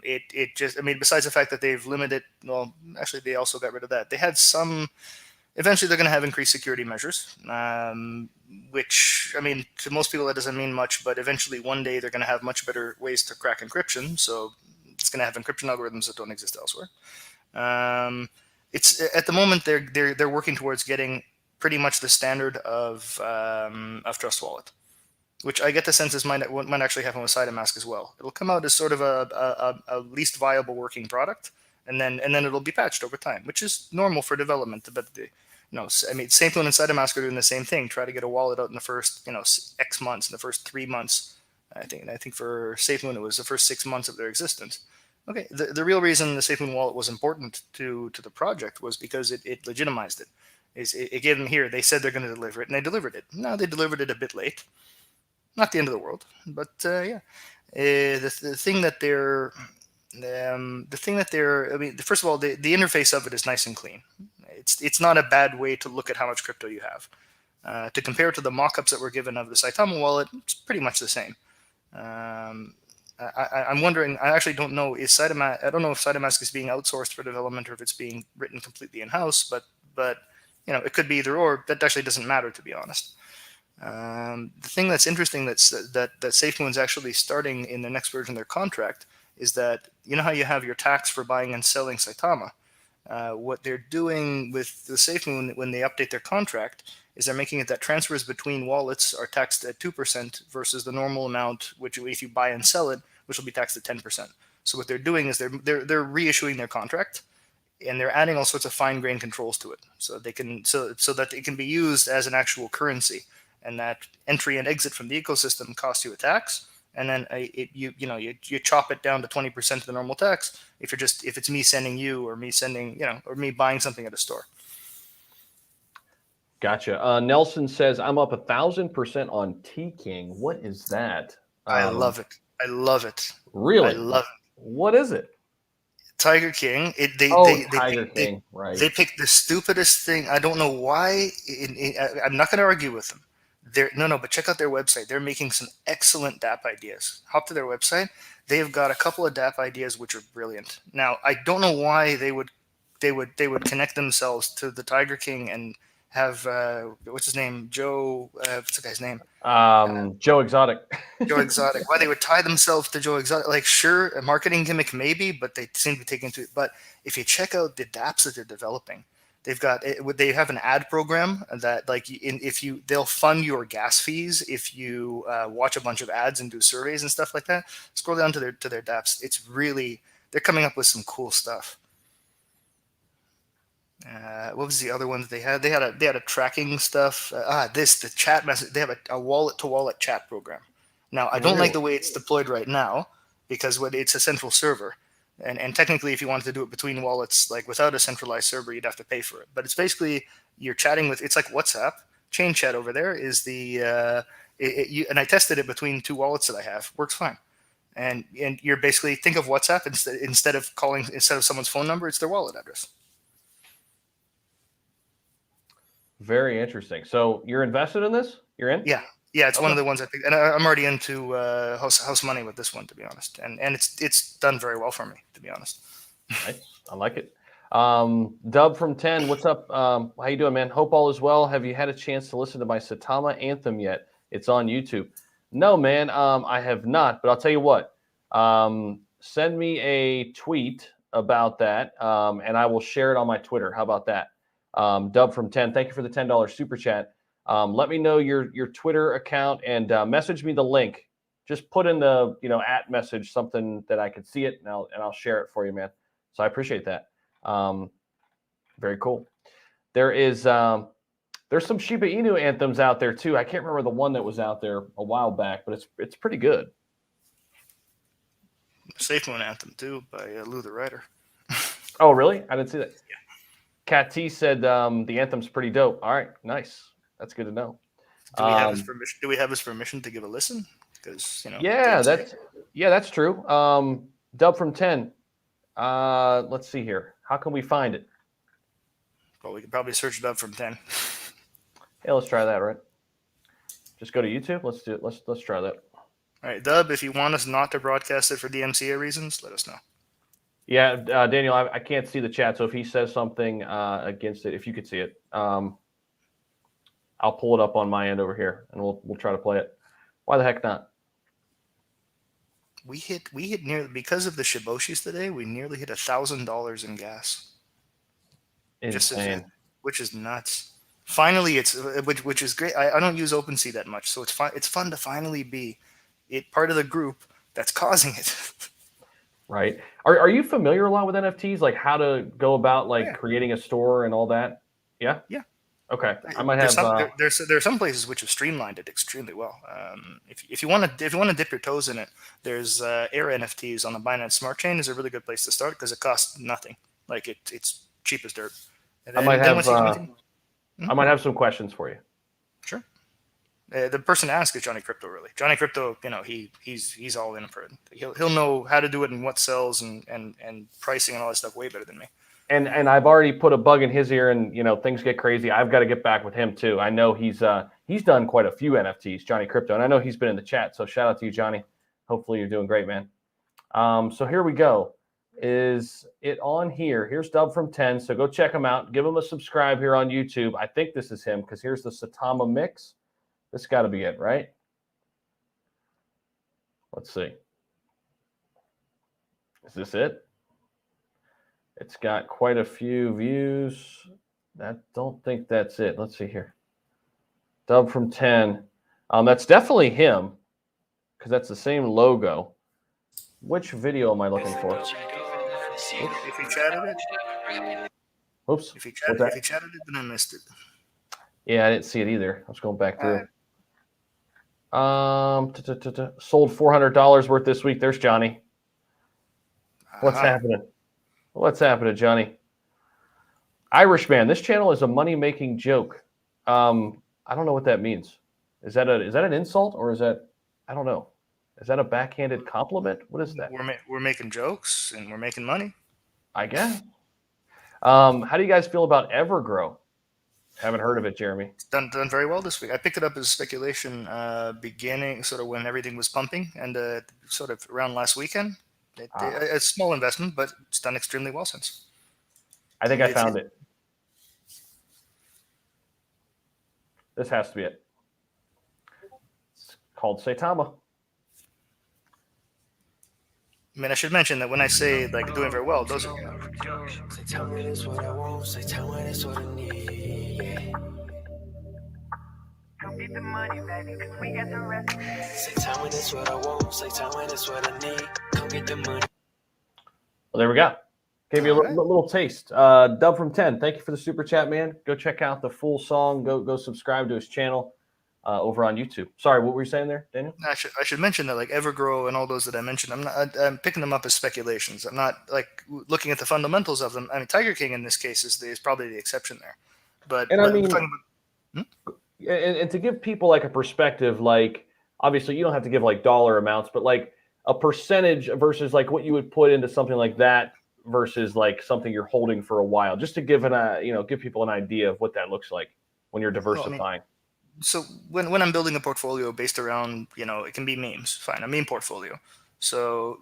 It just, I mean, besides the fact that they've limited. Well, actually, they also got rid of that. They had some. Eventually, they're going to have increased security measures, which, I mean, to most people that doesn't mean much. But eventually, one day, they're going to have much better ways to crack encryption. So it's going to have encryption algorithms that don't exist elsewhere. It's at the moment they're working towards getting pretty much the standard of Trust Wallet, which I get the sense is might actually happen with Saitamask as well. It'll come out as sort of a least viable working product, and then it'll be patched over time, which is normal for development. But I mean, SafeMoon and Saitamask are doing the same thing. Try to get a wallet out in the first X months, in the first 3 months. I think for SafeMoon it was the first 6 months of their existence. Okay, the real reason the SafeMoon wallet was important to the project was because it legitimized it. It gave them here. They said they're going to deliver it, and they delivered it. Now they delivered it a bit late. Not the end of the world, but yeah. The thing that they're I mean, first of all, the interface of it is nice and clean. It's not a bad way to look at how much crypto you have. To compare to the mock-ups that were given of the Saitama wallet, it's pretty much the same. I'm wondering. I actually don't know. I don't know if Saitamask is being outsourced for development or if it's being written completely in house. But it could be either or. That actually doesn't matter, to be honest. The thing that's interesting that SafeMoon's actually starting in the next version of their contract is that how you have your tax for buying and selling Saitama. What they're doing with the SafeMoon when they update their contract is they're making it that transfers between wallets are taxed at 2% versus the normal amount, which if you buy and sell it, which will be taxed at 10%. So what they're doing is they're reissuing their contract, and they're adding all sorts of fine-grained controls to it, so they can so that it can be used as an actual currency, and that entry and exit from the ecosystem costs you a tax, and then you chop it down to 20% of the normal tax if it's me sending you or me sending or me buying something at a store. Gotcha. Nelson says, I'm up 1,000% on T-King. What is that? I love it. I love it. Really? I love it. What is it? Tiger King. Tiger King, right. They picked the stupidest thing. I don't know why. I'm not going to argue with them. But check out their website. They're making some excellent DApp ideas. Hop to their website. They've got a couple of DApp ideas which are brilliant. Now, I don't know why they would connect themselves to the Tiger King and have what's his name? Joe. What's the guy's name? Joe Exotic. Joe Exotic. Why they would tie themselves to Joe Exotic? Like, sure, a marketing gimmick maybe, but they seem to be taking to it. But if you check out the dApps that they're developing, they have an ad program that they'll fund your gas fees if you watch a bunch of ads and do surveys and stuff like that. Scroll down to their dApps. It's really, they're coming up with some cool stuff. What was the other one that they had? They had a tracking stuff. The chat message. They have a wallet to wallet chat program. Now I don't like the way it's deployed right now because it's a central server. And technically, if you wanted to do it between wallets, like without a centralized server, you'd have to pay for it. But it's basically you're chatting with. It's like WhatsApp. Chain chat over there is the. And I tested it between two wallets that I have. Works fine. And you're basically think of WhatsApp instead of someone's phone number, it's their wallet address. Very interesting. So you're invested in this? You're in? Yeah. It's one of the ones I think, and I'm already into house money with this one, to be honest. And it's done very well for me, to be honest. Nice. I like it. Dub from 10, what's up? How you doing, man? Hope all is well. Have you had a chance to listen to my Saitama anthem yet? It's on YouTube. No, man, I have not. But I'll tell you what. Send me a tweet about that, and I will share it on my Twitter. How about that? Dub from 10, thank you for the $10 super chat. Let me know your Twitter account and message me the link. Just put in the at message something that I could see it, and I'll share it for you, man. So I appreciate that. Very cool. There's some Shiba Inu anthems out there too. I can't remember the one that was out there a while back, but it's pretty good. Safe Moon anthem too by Lou the Writer. Oh, really? I didn't see that. Yeah. Cat T said the anthem's pretty dope. All right, nice. That's good to know. Do we have his permission? Do we have his permission to give a listen? Because yeah, that's true. Dub from 10. Let's see here. How can we find it? Well, we could probably search Dub from 10. Yeah, let's try that. Right. Just go to YouTube. Let's do it. Let's try that. All right, Dub. If you want us not to broadcast it for DMCA reasons, let us know. Yeah, Daniel, I can't see the chat, so if he says something against it, if you could see it, I'll pull it up on my end over here, and we'll try to play it. Why the heck not? We hit nearly, because of the Shiboshis today, we nearly hit $1,000 in gas. Insane. Which is nuts. Finally, which is great. I don't use OpenSea that much, so it's fun to finally be part of the group that's causing it. Right. Are you familiar a lot with NFTs, like how to go about creating a store and all that? Yeah. Yeah. Okay. I might have. There are some places which have streamlined it extremely well. If you want to dip your toes in it, there's Air NFTs on the Binance Smart Chain is a really good place to start because it costs nothing. Like it's cheap as dirt. And then, I might have some questions for you. Sure. The person to ask is Johnny Crypto. Really, Johnny Crypto. He's all in for it. He'll know how to do it and what sells and pricing and all that stuff way better than me. And I've already put a bug in his ear, and things get crazy. I've got to get back with him too. I know he's done quite a few NFTs, Johnny Crypto, and I know he's been in the chat. So shout out to you, Johnny. Hopefully you're doing great, man. So here we go. Is it on here? Here's Dub from 10. So go check him out. Give him a subscribe here on YouTube. I think this is him because here's the Saitama mix. This got to be it, right? Let's see. Is this it? It's got quite a few views. I don't think that's it. Let's see here. Dub from 10. That's definitely him because that's the same logo. Which video am I looking for? If he chatted it. Oops. If he chatted it, then I missed it. Yeah, I didn't see it either. I was going back through. Sold $400 worth this week. There's Johnny. What's happening? What's happening, Johnny? Irishman. This channel is a money-making joke. I don't know what that means. Is that an insult or is that? I don't know. Is that a backhanded compliment? What is that? We're making jokes and we're making money. I guess. How do you guys feel about Evergrow? Haven't heard of it, Jeremy. It's done very well this week. I picked it up as speculation beginning, sort of when everything was pumping, and sort of around last weekend. A small investment, but it's done extremely well since. I think I found it. This has to be it. It's called Saitama. I mean, I should mention that when I say like doing very well, those are. Saitama is what I want. Saitama is what I need. Yeah. Come get the money, baby, 'cause we got the rest. Saitama is what I want. Saitama is what I need. Come get the money. Well, there we go. Gave you a little taste. Dub from 10. Thank you for the super chat, man. Go check out the full song. Go subscribe to his channel. over on YouTube. Sorry, what were you saying there, Daniel? I should mention that like Evergrow and all those that I mentioned, I'm picking them up as speculations. I'm not like looking at the fundamentals of them. I mean, Tiger King in this case is probably the exception there. But And I mean, we're talking about, and to give people like a perspective, like obviously you don't have to give like dollar amounts, but like a percentage versus like what you would put into something like that versus like something you're holding for a while, just to give give people an idea of what that looks like when you're diversifying. So when I'm building a portfolio based around, it can be memes, fine, a meme portfolio. So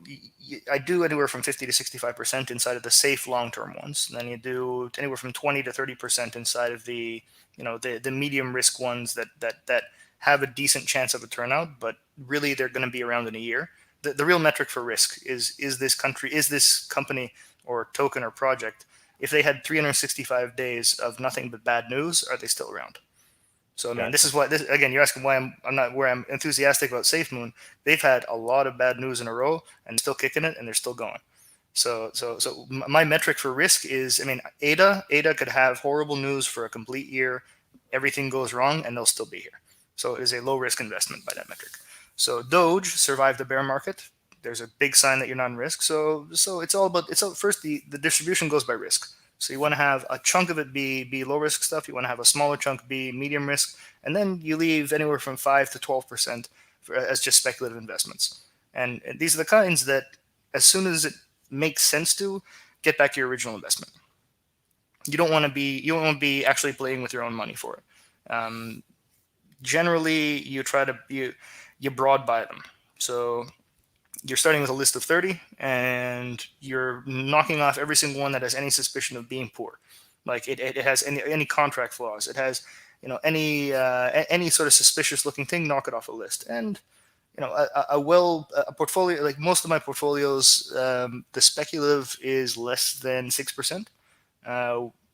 I do anywhere from 50 to 65% inside of the safe long-term ones. And then you do anywhere from 20 to 30% inside of the, the medium risk ones that have a decent chance of a turnout, but really they're going to be around in a year. The real metric for risk is this company or token or project, if they had 365 days of nothing but bad news, are they still around? So I mean, this is what again. You're asking why I'm not where I'm enthusiastic about SafeMoon. They've had a lot of bad news in a row and still kicking it, and they're still going. So my metric for risk is, I mean, ADA could have horrible news for a complete year, everything goes wrong, and they'll still be here. So it is a low risk investment by that metric. So Doge survived the bear market. There's a big sign that you're not in risk. So it's all about first the distribution goes by risk. So you want to have a chunk of it be low risk stuff. You want to have a smaller chunk be medium risk, and then you leave anywhere from 5 to 12% as just speculative investments. And these are the kinds that, as soon as it makes sense to, get back to your original investment. You don't want to be actually playing with your own money for it. Generally, you try to you broad buy them. So you're starting with a list of 30 and you're knocking off every single one that has any suspicion of being poor. Like it has any contract flaws. It has, any sort of suspicious looking thing, knock it off a list. And, a portfolio, like most of my portfolios, the speculative is less than 6%.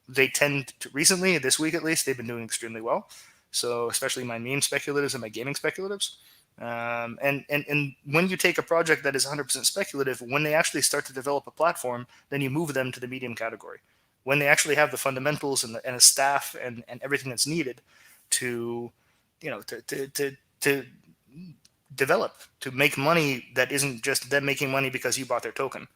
They tend to, recently, this week at least, they've been doing extremely well. So especially my meme speculatives and my gaming speculatives. And when you take a project that is 100% speculative, when they actually start to develop a platform, then you move them to the medium category. When they actually have the fundamentals and a staff and everything that's needed to, to develop, to make money that isn't just them making money because you bought their token,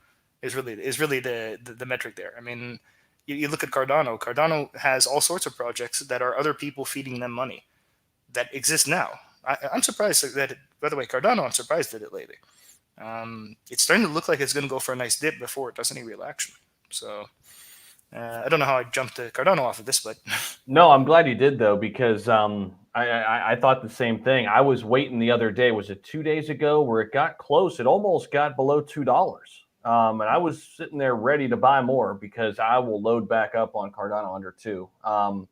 is really the metric there. I mean, you look at Cardano. Cardano has all sorts of projects that are other people feeding them money that exist now. I'm surprised that, by the way, Cardano, I'm surprised did it lately. It's starting to look like it's going to go for a nice dip before it does any real action. So I don't know how I jumped to Cardano off of this, but no, I'm glad you did though, because I thought the same thing. I was waiting the other day. Was it 2 days ago where it got close? It almost got below $2. And I was sitting there ready to buy more because I will load back up on Cardano under 2. And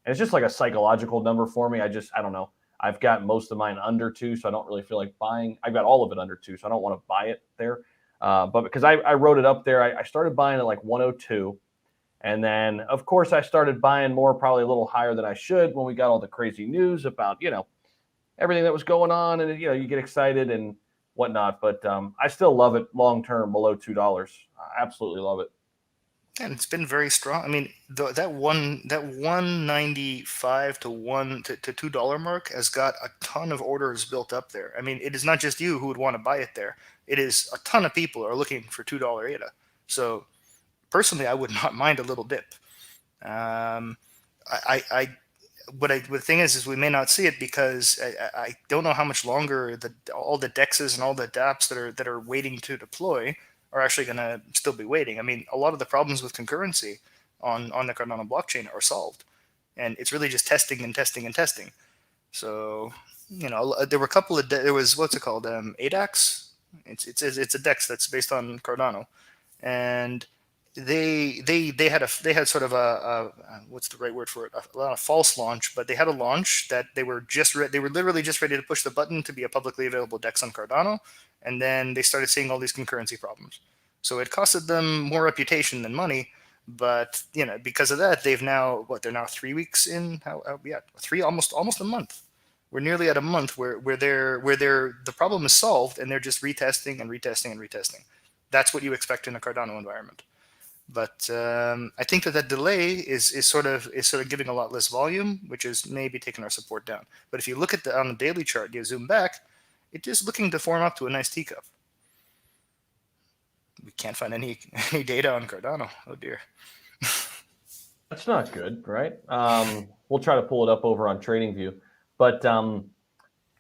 it's just like a psychological number for me. I don't know. I've got most of mine under 2, so I don't really feel like buying. I've got all of it under 2, so I don't want to buy it there. But because I wrote it up there, I started buying at like 102. And then, of course, I started buying more, probably a little higher than I should when we got all the crazy news about, everything that was going on. And, you get excited and whatnot. But I still love it long term below $2. I absolutely love it. And it's been very strong. I mean, that 195 to $2 mark has got a ton of orders built up there. I mean, it is not just you who would want to buy it there. It is a ton of people are looking for $2 ADA. So personally, I would not mind a little dip. The thing is we may not see it because I don't know how much longer all the DEXs and all the dApps that are waiting to deploy are actually going to still be waiting. I mean, a lot of the problems with concurrency on the Cardano blockchain are solved, and it's really just testing and testing and testing. So, there were a couple of there was what's it called, ADAX. It's a DEX that's based on Cardano, and they had sort of a what's the right word for it? A false launch, but they had a launch that they were literally just ready to push the button to be a publicly available DEX on Cardano, and then they started seeing all these concurrency problems. So it costed them more reputation than money, but because of that, they're now 3 weeks in. Almost a month. We're nearly at a month where the problem is solved, and they're just retesting and retesting and retesting. That's what you expect in a Cardano environment. But I think that delay is sort of giving a lot less volume, which is maybe taking our support down. But if you look at on the daily chart, you zoom back, it is looking to form up to a nice teacup. We can't find any data on Cardano. Oh dear. That's not good, right? We'll try to pull it up over on TradingView, but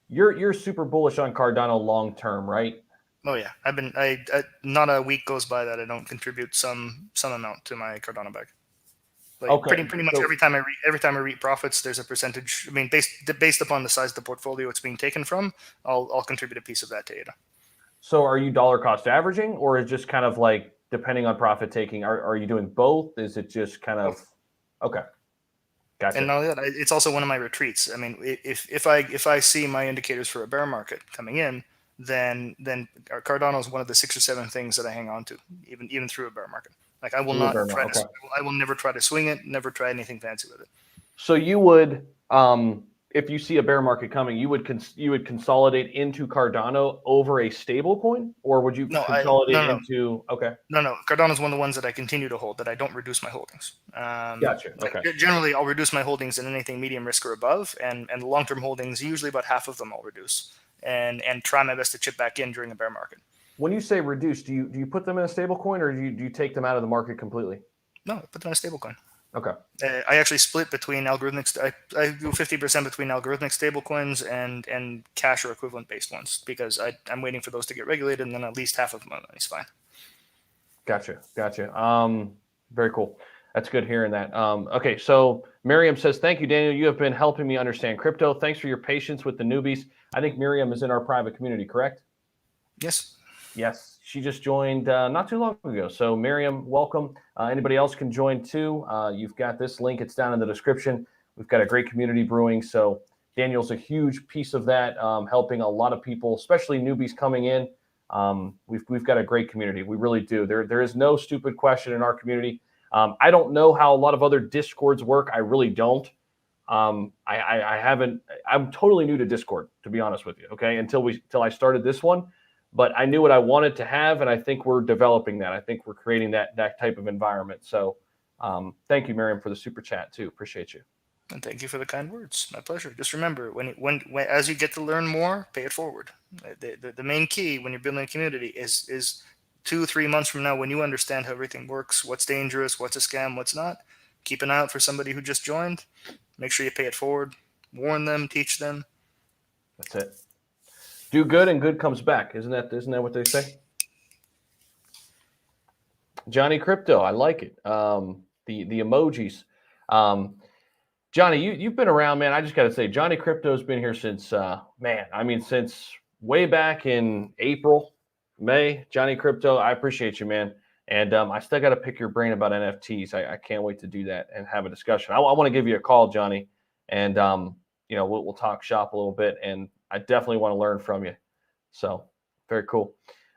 you're super bullish on Cardano long term, right? Oh yeah, I've been. I not a week goes by that I don't contribute some amount to my Cardano bag. Like Okay, pretty much so- every time I reap profits, there's a percentage. I mean, based upon the size of the portfolio it's being taken from, I'll contribute a piece of that to ADA. So are you dollar cost averaging, or is just kind of like depending on profit taking? Are you doing both? Is it just kind of okay? Gotcha. And not only that, it's also one of my retreats. I mean, if I see my indicators for a bear market coming in, then our Cardano is one of the 6 or 7 things that I hang on to, even through a bear market. Like I will not try to. I will never try to swing it. Never try anything fancy with it. So you would, if you see a bear market coming, you would consolidate into Cardano over a stable coin, or would you consolidate into? Okay. No. Cardano is one of the ones that I continue to hold, that I don't reduce my holdings. Gotcha. Okay. Generally, I'll reduce my holdings in anything medium risk or above, and the long-term holdings, usually about half of them I'll reduce, and try my best to chip back in during a bear market. When you say reduce, do you put them in a stable coin, or do you take them out of the market completely? No, I put them in a stable coin. Okay. I actually split between algorithmic. I do 50% between algorithmic stablecoins and cash or equivalent based ones, because I'm waiting for those to get regulated, and then at least half of them is fine. Gotcha. Very cool. That's good hearing that. Okay, so Miriam says, "Thank you, Daniel. You have been helping me understand crypto. Thanks for your patience with the newbies." I think Miriam is in our private community, correct? Yes. Yes, she just joined not too long ago. So Miriam, welcome. Anybody else can join too. You've got this link. It's down in the description. We've got a great community brewing. So Daniel's a huge piece of that, helping a lot of people, especially newbies coming in. We've got a great community. We really do. There is no stupid question in our community. I don't know how a lot of other Discords work. I really don't. I haven't. I'm totally new to Discord, to be honest with you. Okay, until I started this one. But I knew what I wanted to have, and I think we're developing that. I think we're creating that type of environment. So thank you, Miriam, for the super chat, too. Appreciate you. And thank you for the kind words. My pleasure. Just remember, when as you get to learn more, pay it forward. The main key when you're building a community is 2-3 months from now, when you understand how everything works, what's dangerous, what's a scam, what's not, keep an eye out for somebody who just joined. Make sure you pay it forward. Warn them, teach them. That's it. Do good and good comes back. Isn't that what they say? Johnny Crypto, I like it. The emojis. Johnny, you've been around, man. I just got to say, Johnny Crypto's been here since, since way back in April, May. Johnny Crypto, I appreciate you, man. And I still got to pick your brain about NFTs. I can't wait to do that and have a discussion. I want to give you a call, Johnny, and we'll talk shop a little bit. And I definitely want to learn from you. So very cool.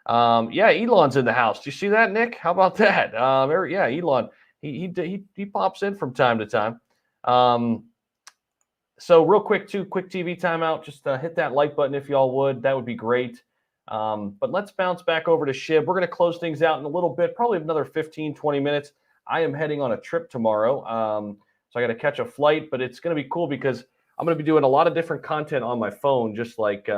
Elon's in the house. Do you see that, Nick? How about that? Elon. He pops in from time to time. So real quick, quick TV timeout. Just hit that like button if y'all would. That would be great. But let's bounce back over to SHIB. We're going to close things out in a little bit, probably another 15, 20 minutes. I am heading on a trip tomorrow. So I got to catch a flight, but it's going to be cool because I'm going to be doing a lot of different content on my phone, just like,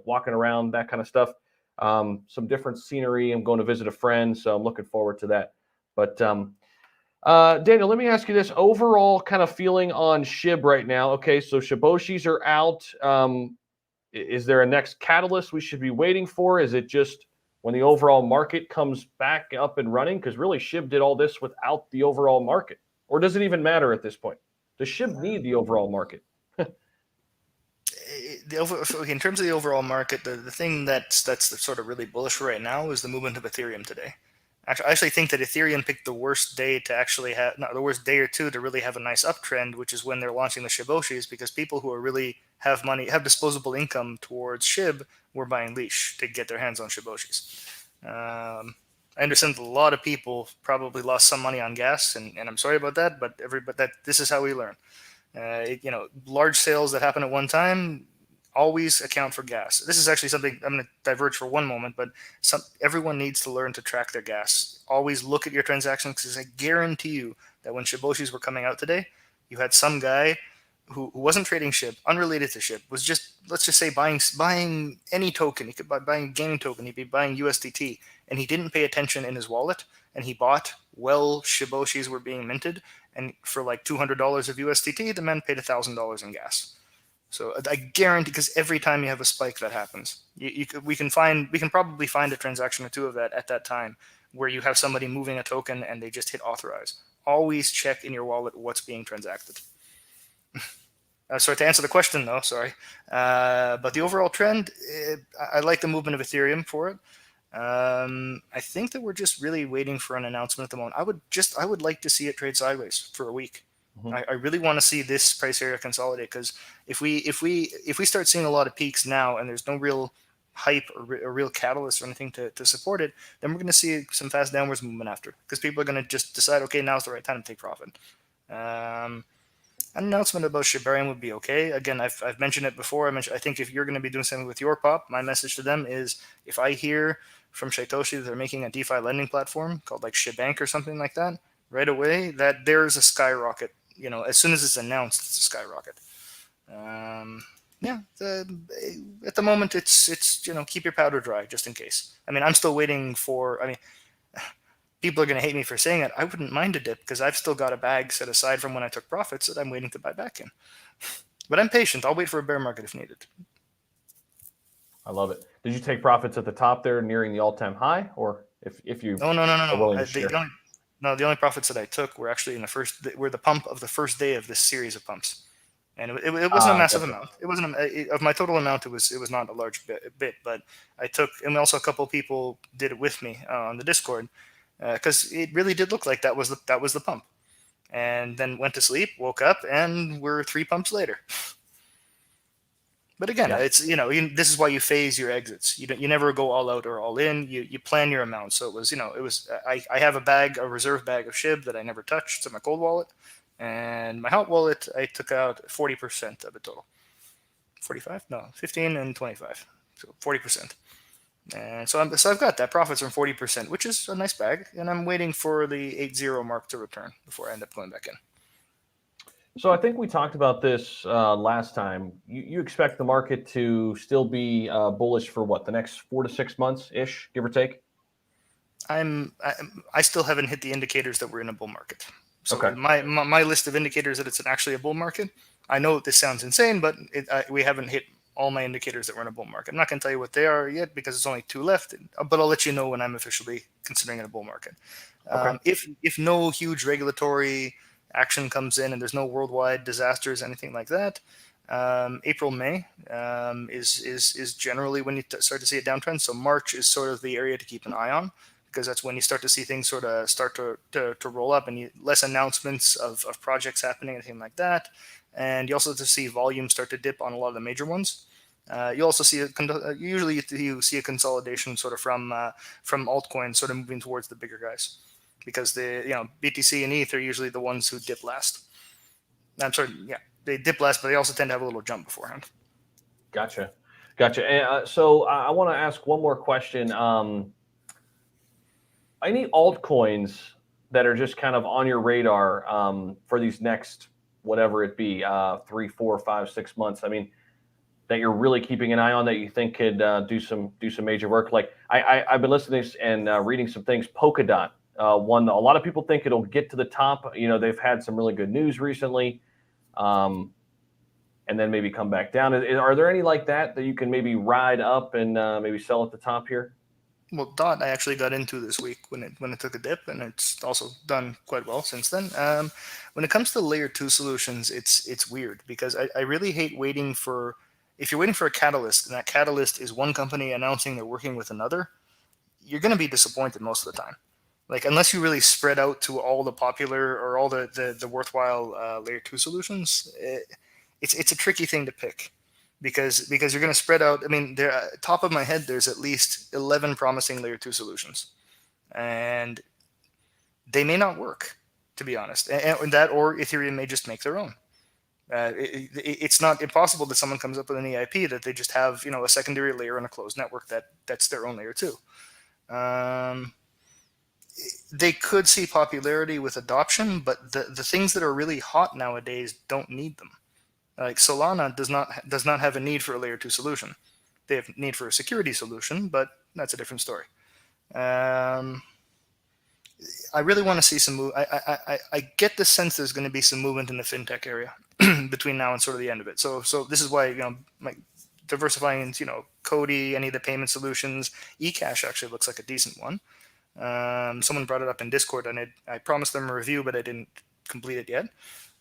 walking around, that kind of stuff. Some different scenery. I'm going to visit a friend, so I'm looking forward to that. But Daniel, let me ask you this overall kind of feeling on SHIB right now. Okay, so Shiboshis are out. Is there a next catalyst we should be waiting for? Is it just when the overall market comes back up and running? Because really, SHIB did all this without the overall market. Or does it even matter at this point? Does SHIB need the overall market? In terms of the overall market, the thing that's sort of really bullish right now is the movement of Ethereum today. I actually think that Ethereum picked the worst day to actually have, not the worst day or two to really have a nice uptrend, which is when they're launching the Shiboshis, because people who are really have money, have disposable income towards SHIB, were buying Leash to get their hands on Shiboshis. I understand a lot of people probably lost some money on gas, and I'm sorry about that, but this is how we learn. Large sales that happen at one time Always account for gas. This is actually something I'm going to diverge for one moment, but everyone needs to learn to track their gas. Always look at your transactions, because I guarantee you that when Shiboshis were coming out today, you had some guy who wasn't trading SHIB, unrelated to SHIB, was just, let's just say, buying any token. He could buy buying a gaming token. He'd be buying USDT, and he didn't pay attention in his wallet, and he bought Shiboshis were being minted, and for like $200 of USDT, the man paid $1,000 in gas. So I guarantee, because every time you have a spike that happens, we can probably find a transaction or two of that at that time where you have somebody moving a token and they just hit authorize. Always check in your wallet what's being transacted. So to answer the question, though, sorry, but the overall trend, I like the movement of Ethereum for it. I think that we're just really waiting for an announcement at the moment. I would like to see it trade sideways for a week. I really want to see this price area consolidate, because if we start seeing a lot of peaks now and there's no real hype or a real catalyst or anything to support it, then we're going to see some fast downwards movement after, because people are going to just decide, okay, now's the right time to take profit. An announcement about Shiba Inu would be okay. Again, I've mentioned it before. I think if you're going to be doing something with your pop, my message to them is, if I hear from Satoshi that they're making a DeFi lending platform called like Shibank or something like that, right away, that there's a skyrocket. As soon as it's announced, it's a skyrocket. At the moment, it's keep your powder dry just in case. I'm still waiting for. People are going to hate me for saying it. I wouldn't mind a dip, because I've still got a bag set aside from when I took profits that I'm waiting to buy back in. But I'm patient. I'll wait for a bear market if needed. I love it. Did you take profits at the top there, nearing the all-time high, or if you? No. are willing to share? The only profits that I took were actually the pump of the first day of this series of pumps, and it wasn't a massive amount. It wasn't of my total amount. It was not a large bit, but I took, and also a couple of people did it with me on the Discord, because it really did look like that was the pump, and then went to sleep, woke up, and we're 3 pumps later. But again, it's this is why you phase your exits. You never go all out or all in. You plan your amount. So it was I have a reserve bag of SHIB that I never touched. It's in my cold wallet, and my hot wallet I took out 40% of the total. 45? No, 15 and 25. So 40%. And so I've got that profits from 40%, which is a nice bag, and I'm waiting for the 8-0 mark to return before I end up going back in. So I think we talked about this last time. You expect the market to still be bullish for what, the next 4 to 6 months ish, give or take? I still haven't hit the indicators that we're in a bull market. So Okay. my list of indicators that it's actually a bull market. I know this sounds insane, but we haven't hit all my indicators that we're in a bull market. I'm not going to tell you what they are yet, because it's only 2 left, but I'll let you know when I'm officially considering it a bull market. Okay. If no huge regulatory action comes in and there's no worldwide disasters, anything like that, April, May is generally when you start to see a downtrend. So March is sort of the area to keep an eye on, because that's when you start to see things sort of start to roll up, and less announcements of projects happening, anything like that. And you also see volume start to dip on a lot of the major ones. You also see usually you see a consolidation sort of from altcoins sort of moving towards the bigger guys, because BTC and ETH are usually the ones who dip last. I'm sorry, yeah, they dip last, but they also tend to have a little jump beforehand. Gotcha. And, so I want to ask one more question. Any altcoins that are just kind of on your radar for these next, whatever it be, 3, 4, 5, 6 months? That you're really keeping an eye on, that you think could do some major work? Like I've been listening and reading some things. Polkadot, one a lot of people think it'll get to the top. They've had some really good news recently, and then maybe come back down. Are there any like that you can maybe ride up and maybe sell at the top here? Well, DOT I actually got into this week when it took a dip, and it's also done quite well since then. When it comes to layer 2 solutions, it's weird, because I really hate waiting for. If you're waiting for a catalyst, and that catalyst is one company announcing they're working with another, you're going to be disappointed most of the time. Like, unless you really spread out to all the popular or all the worthwhile layer 2 solutions, it's a tricky thing to pick. Because you're going to spread out. Top of my head, there's at least 11 promising layer 2 solutions, and they may not work, to be honest. And that, or Ethereum may just make their own. It's not impossible that someone comes up with an EIP that they just have, a secondary layer in a closed network that's their own layer too. They could see popularity with adoption, but the things that are really hot nowadays don't need them. Like Solana does not have a need for a layer 2 solution. They have need for a security solution, but that's a different story. I really want to see some move. I get the sense there's going to be some movement in the fintech area between now and sort of the end of it. So this is why like diversifying, Cody, any of the payment solutions. eCash actually looks like a decent one. Someone brought it up in Discord, and I promised them a review, but I didn't complete it yet.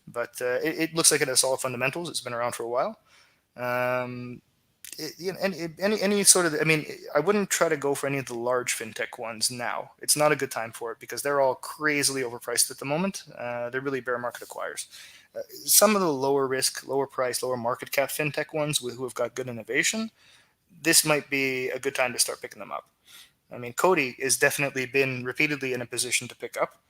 But it looks like it has solid fundamentals. It's been around for a while. Any sort of, I wouldn't try to go for any of the large fintech ones now. It's not a good time for it because they're all crazily overpriced at the moment. They're really bear market acquires. Some of the lower risk, lower price, lower market cap fintech ones who have got good innovation, this might be a good time to start picking them up. Cody has definitely been repeatedly in a position to pick up.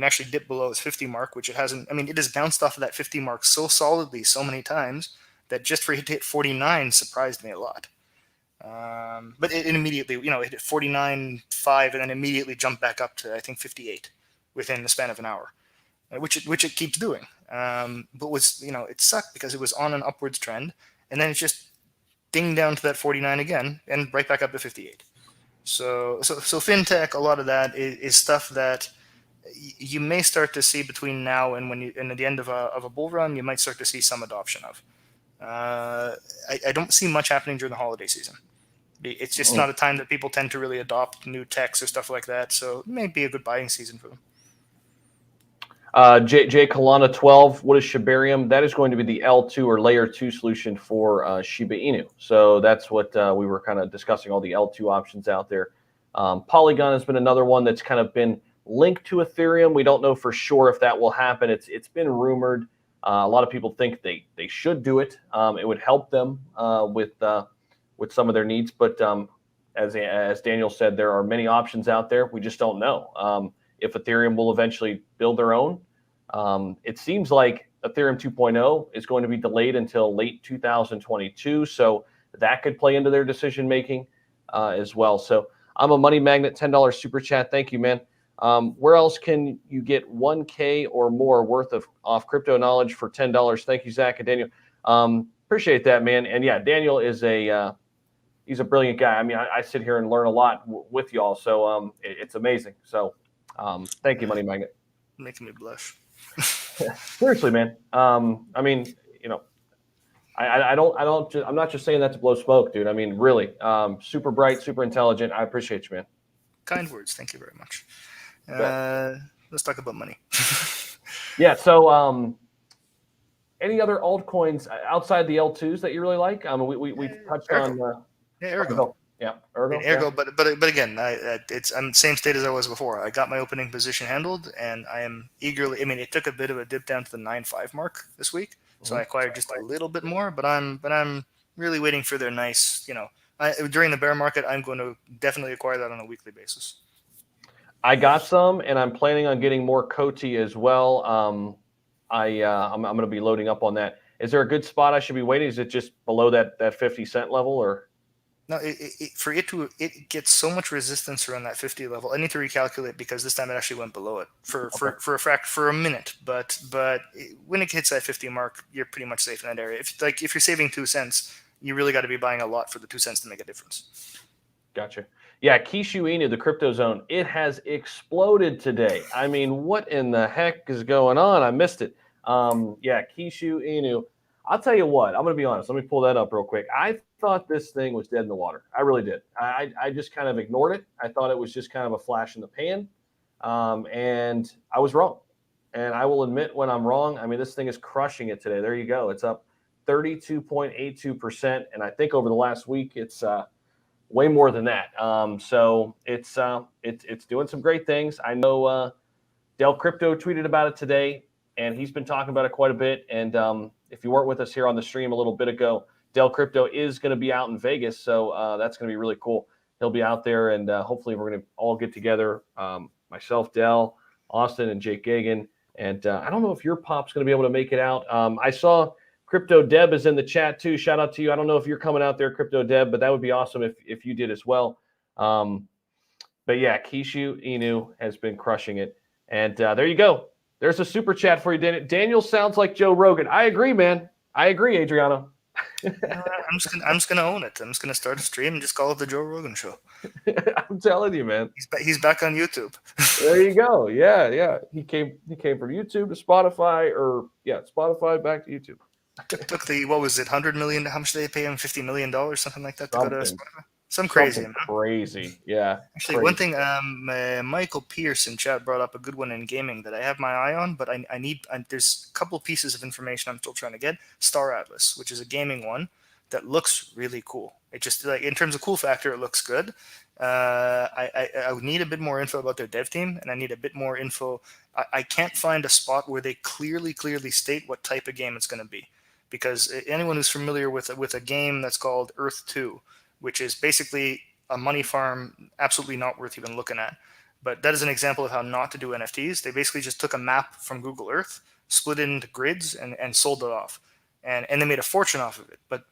Actually dipped below its 50 mark, which it hasn't. It has bounced off of that 50 mark so solidly so many times that just for it to hit 49 surprised me a lot. But it immediately, it hit 49.5 and then immediately jumped back up to, I think, 58 within the span of an hour, which it keeps doing. But it sucked because it was on an upwards trend, and then it just dinged down to that 49 again and right back up to 58. So fintech, a lot of that is stuff that you may start to see between now and and at the end of a bull run, you might start to see some adoption of. I don't see much happening during the holiday season. It's just not a time that people tend to really adopt new techs or stuff like that. So it may be a good buying season for them. J Kalana 12, what is Shibarium? That is going to be the L2 or layer 2 solution for Shiba Inu. So that's what we were kind of discussing, all the L2 options out there. Polygon has been another one that's kind of been linked to Ethereum. We don't know for sure if that will happen. It's been rumored. A lot of people think they should do it. It would help them with some of their needs. But as Daniel said, there are many options out there. We just don't know if Ethereum will eventually build their own. It seems like Ethereum 2.0 is going to be delayed until late 2022. So that could play into their decision making as well. So I'm a Money Magnet, $10 super chat. Thank you, man. Where else can you get 1K or more worth of off crypto knowledge for $10? Thank you, Zach and Daniel. Appreciate that, man. And yeah, Daniel is he's a brilliant guy. I sit here and learn a lot with y'all. So it's amazing. So thank you, Money Magnet. Making me blush. Seriously, man. I'm not just saying that to blow smoke, dude. Really, super bright, super intelligent. I appreciate you, man. Kind words. Thank you very much. Let's talk about money. Yeah. So, any other altcoins outside the L2s that you really like? We touched Ergo. on. Ergo. Yeah, Ergo. Ergo, yeah. But again, I'm the same state as I was before. I got my opening position handled, and I am eagerly. It took a bit of a dip down to the 9.5 mark this week, so I acquired just a little bit more. But I'm really waiting for their nice. During the bear market, I'm going to definitely acquire that on a weekly basis. I got some, and I'm planning on getting more Coty as well. I'm going to be loading up on that. Is there a good spot I should be waiting? Is it just below that 50-cent level, or? No, it gets so much resistance around that 50 level. I need to recalculate because this time it actually went below it for a minute. But when it hits that 50 mark, you're pretty much safe in that area. If you're saving 2 cents, you really got to be buying a lot for the 2 cents to make a difference. Gotcha. Yeah, Shiba Inu, the crypto zone, it has exploded today. What in the heck is going on? I missed it. Yeah, Shiba Inu. I'll tell you what, I'm going to be honest. Let me pull that up real quick. I thought this thing was dead in the water. I really did. I just kind of ignored it. I thought it was just kind of a flash in the pan. And I was wrong. And I will admit when I'm wrong. This thing is crushing it today. There you go. It's up 32.82%. And I think over the last week, it's way more than that. So it's doing some great things. I know Del Crypto tweeted about it today, and he's been talking about it quite a bit. And if you weren't with us here on the stream a little bit ago, Del Crypto is going to be out in Vegas, so that's going to be really cool. He'll be out there, and hopefully we're going to all get together, myself, Del, Austin, and Jake Gagan, And I don't know if your pop's going to be able to make it out. I saw Crypto Deb is in the chat too. Shout out to you. I don't know if you're coming out there, Crypto Deb, but that would be awesome if you did as well. But yeah, Kishu Inu has been crushing it. And there you go. There's a super chat for you, Daniel. Daniel sounds like Joe Rogan. I agree, man. I agree, Adriano. I'm just gonna own it. I'm just gonna start a stream and just call it the Joe Rogan Show. I'm telling you, man. He's back on YouTube. There you go. Yeah. He came from YouTube to Spotify, or Spotify back to YouTube. Took the, what was it, 100 million? How much did they pay him? $50 million, something like that, to go to Spotify. Some crazy amount. Crazy, yeah. Actually, crazy. One thing, Michael Pierce in chat brought up a good one in gaming that I have my eye on, but there's a couple pieces of information I'm still trying to get. Star Atlas, which is a gaming one that looks really cool. It just, like, in terms of cool factor, it looks good. I would need a bit more info about their dev team, and I need a bit more info. I can't find a spot where they clearly state what type of game it's going to be, because anyone who's familiar with a game that's called Earth 2, which is basically a money farm, absolutely not worth even looking at. But that is an example of how not to do NFTs. They basically just took a map from Google Earth, split it into grids, and sold it off, and they made a fortune off of it. But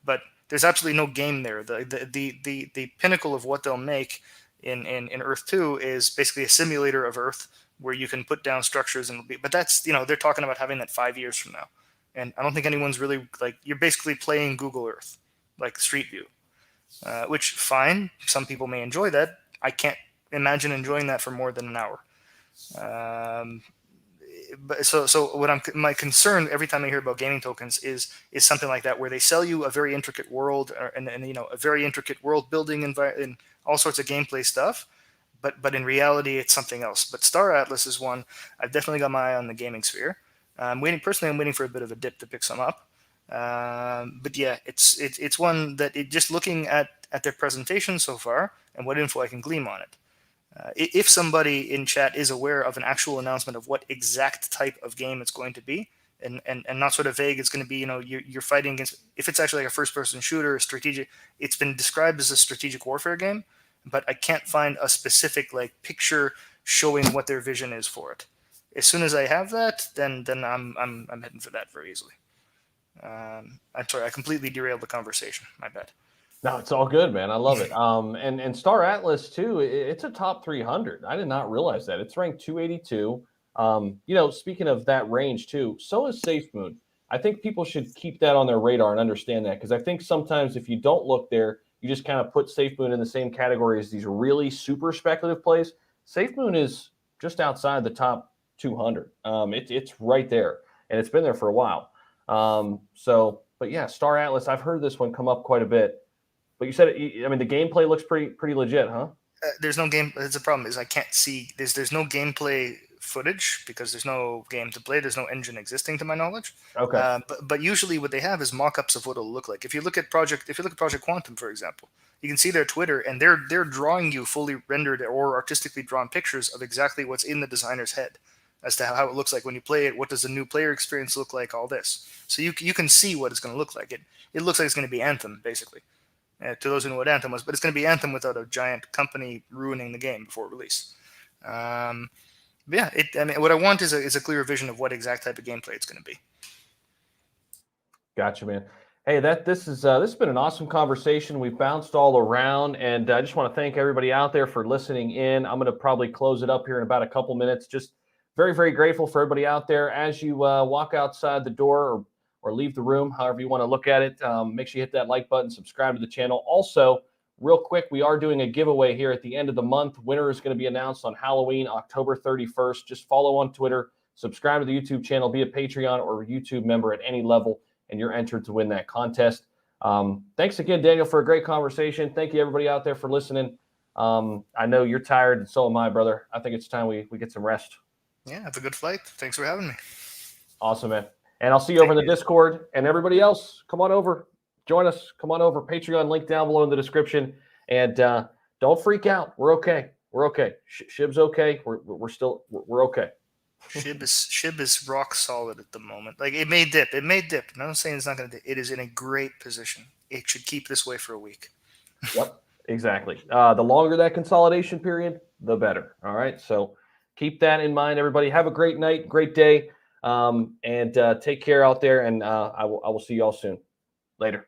there's absolutely no game there. The pinnacle of what they'll make in Earth 2 is basically a simulator of Earth where you can put down structures, but that's, they're talking about having that 5 years from now. And I don't think anyone's really, like, you're basically playing Google Earth, like Street View, which, fine, some people may enjoy that. I can't imagine enjoying that for more than an hour. But so what my concern every time I hear about gaming tokens is something like that, where they sell you a very intricate world and a very intricate world building and all sorts of gameplay stuff. But in reality, it's something else. But Star Atlas is one I've definitely got my eye on the gaming sphere. I'm waiting for a bit of a dip to pick some up. But yeah, it's one that just looking at their presentation so far and what info I can glean on it. If somebody in chat is aware of an actual announcement of what exact type of game it's going to be, and not sort of vague, it's going to be, you're fighting against, if it's actually like a first-person shooter, strategic, it's been described as a strategic warfare game, but I can't find a specific, like, picture showing what their vision is for it. As soon as I have that, then I'm heading for that very easily. I'm sorry, I completely derailed the conversation. My bad. No, it's all good, man. I love it. And Star Atlas too. It's a top 300. I did not realize that. It's ranked 282. Speaking of that range too, so is SafeMoon. I think people should keep that on their radar and understand that, because I think sometimes if you don't look there, you just kind of put SafeMoon in the same category as these really super speculative plays. SafeMoon is just outside the top 200. It's right there, and it's been there for a while. But yeah, Star Atlas. I've heard this one come up quite a bit. But you said, the gameplay looks pretty legit, huh? There's no game. That's the problem, is I can't see. There's no gameplay footage because there's no game to play. There's no engine existing to my knowledge. Okay. But usually what they have is mock-ups of what it'll look like. If you look at Project Quantum, for example, you can see their Twitter, and they're drawing you fully rendered or artistically drawn pictures of exactly what's in the designer's head as to how it looks like when you play it. What does the new player experience look like? All this, so you can see what it's going to look like. It looks like it's going to be Anthem, basically. To those who know what Anthem was, but it's going to be Anthem without a giant company ruining the game before release. What I want is a clear vision of what exact type of gameplay it's going to be. Gotcha, man. Hey, this has been an awesome conversation. We've bounced all around, and I just want to thank everybody out there for listening in. I'm going to probably close it up here in about a couple minutes. Just very, very grateful for everybody out there. As you walk outside the door or leave the room, however you want to look at it, make sure you hit that like button, subscribe to the channel. Also, real quick, we are doing a giveaway here at the end of the month. Winner is going to be announced on Halloween, October 31st. Just follow on Twitter, subscribe to the YouTube channel, be a Patreon or a YouTube member at any level, and you're entered to win that contest. Thanks again, Daniel, for a great conversation. Thank you, everybody out there, for listening. I know you're tired, and so am I, brother. I think it's time we get some rest. Yeah, have a good flight. Thanks for having me. Awesome, man. And I'll see you over in the Discord. And everybody else, come on over. Join us. Come on over. Patreon link down below in the description. And don't freak out. We're okay. We're okay. Shib's okay. We're okay. Shib is rock solid at the moment. Like, it may dip. I'm not saying it's not going to dip. It is in a great position. It should keep this way for a week. Yep, exactly. The longer that consolidation period, the better. All right. So keep that in mind, everybody. Have a great night, great day, and take care out there. And I will see you all soon. Later.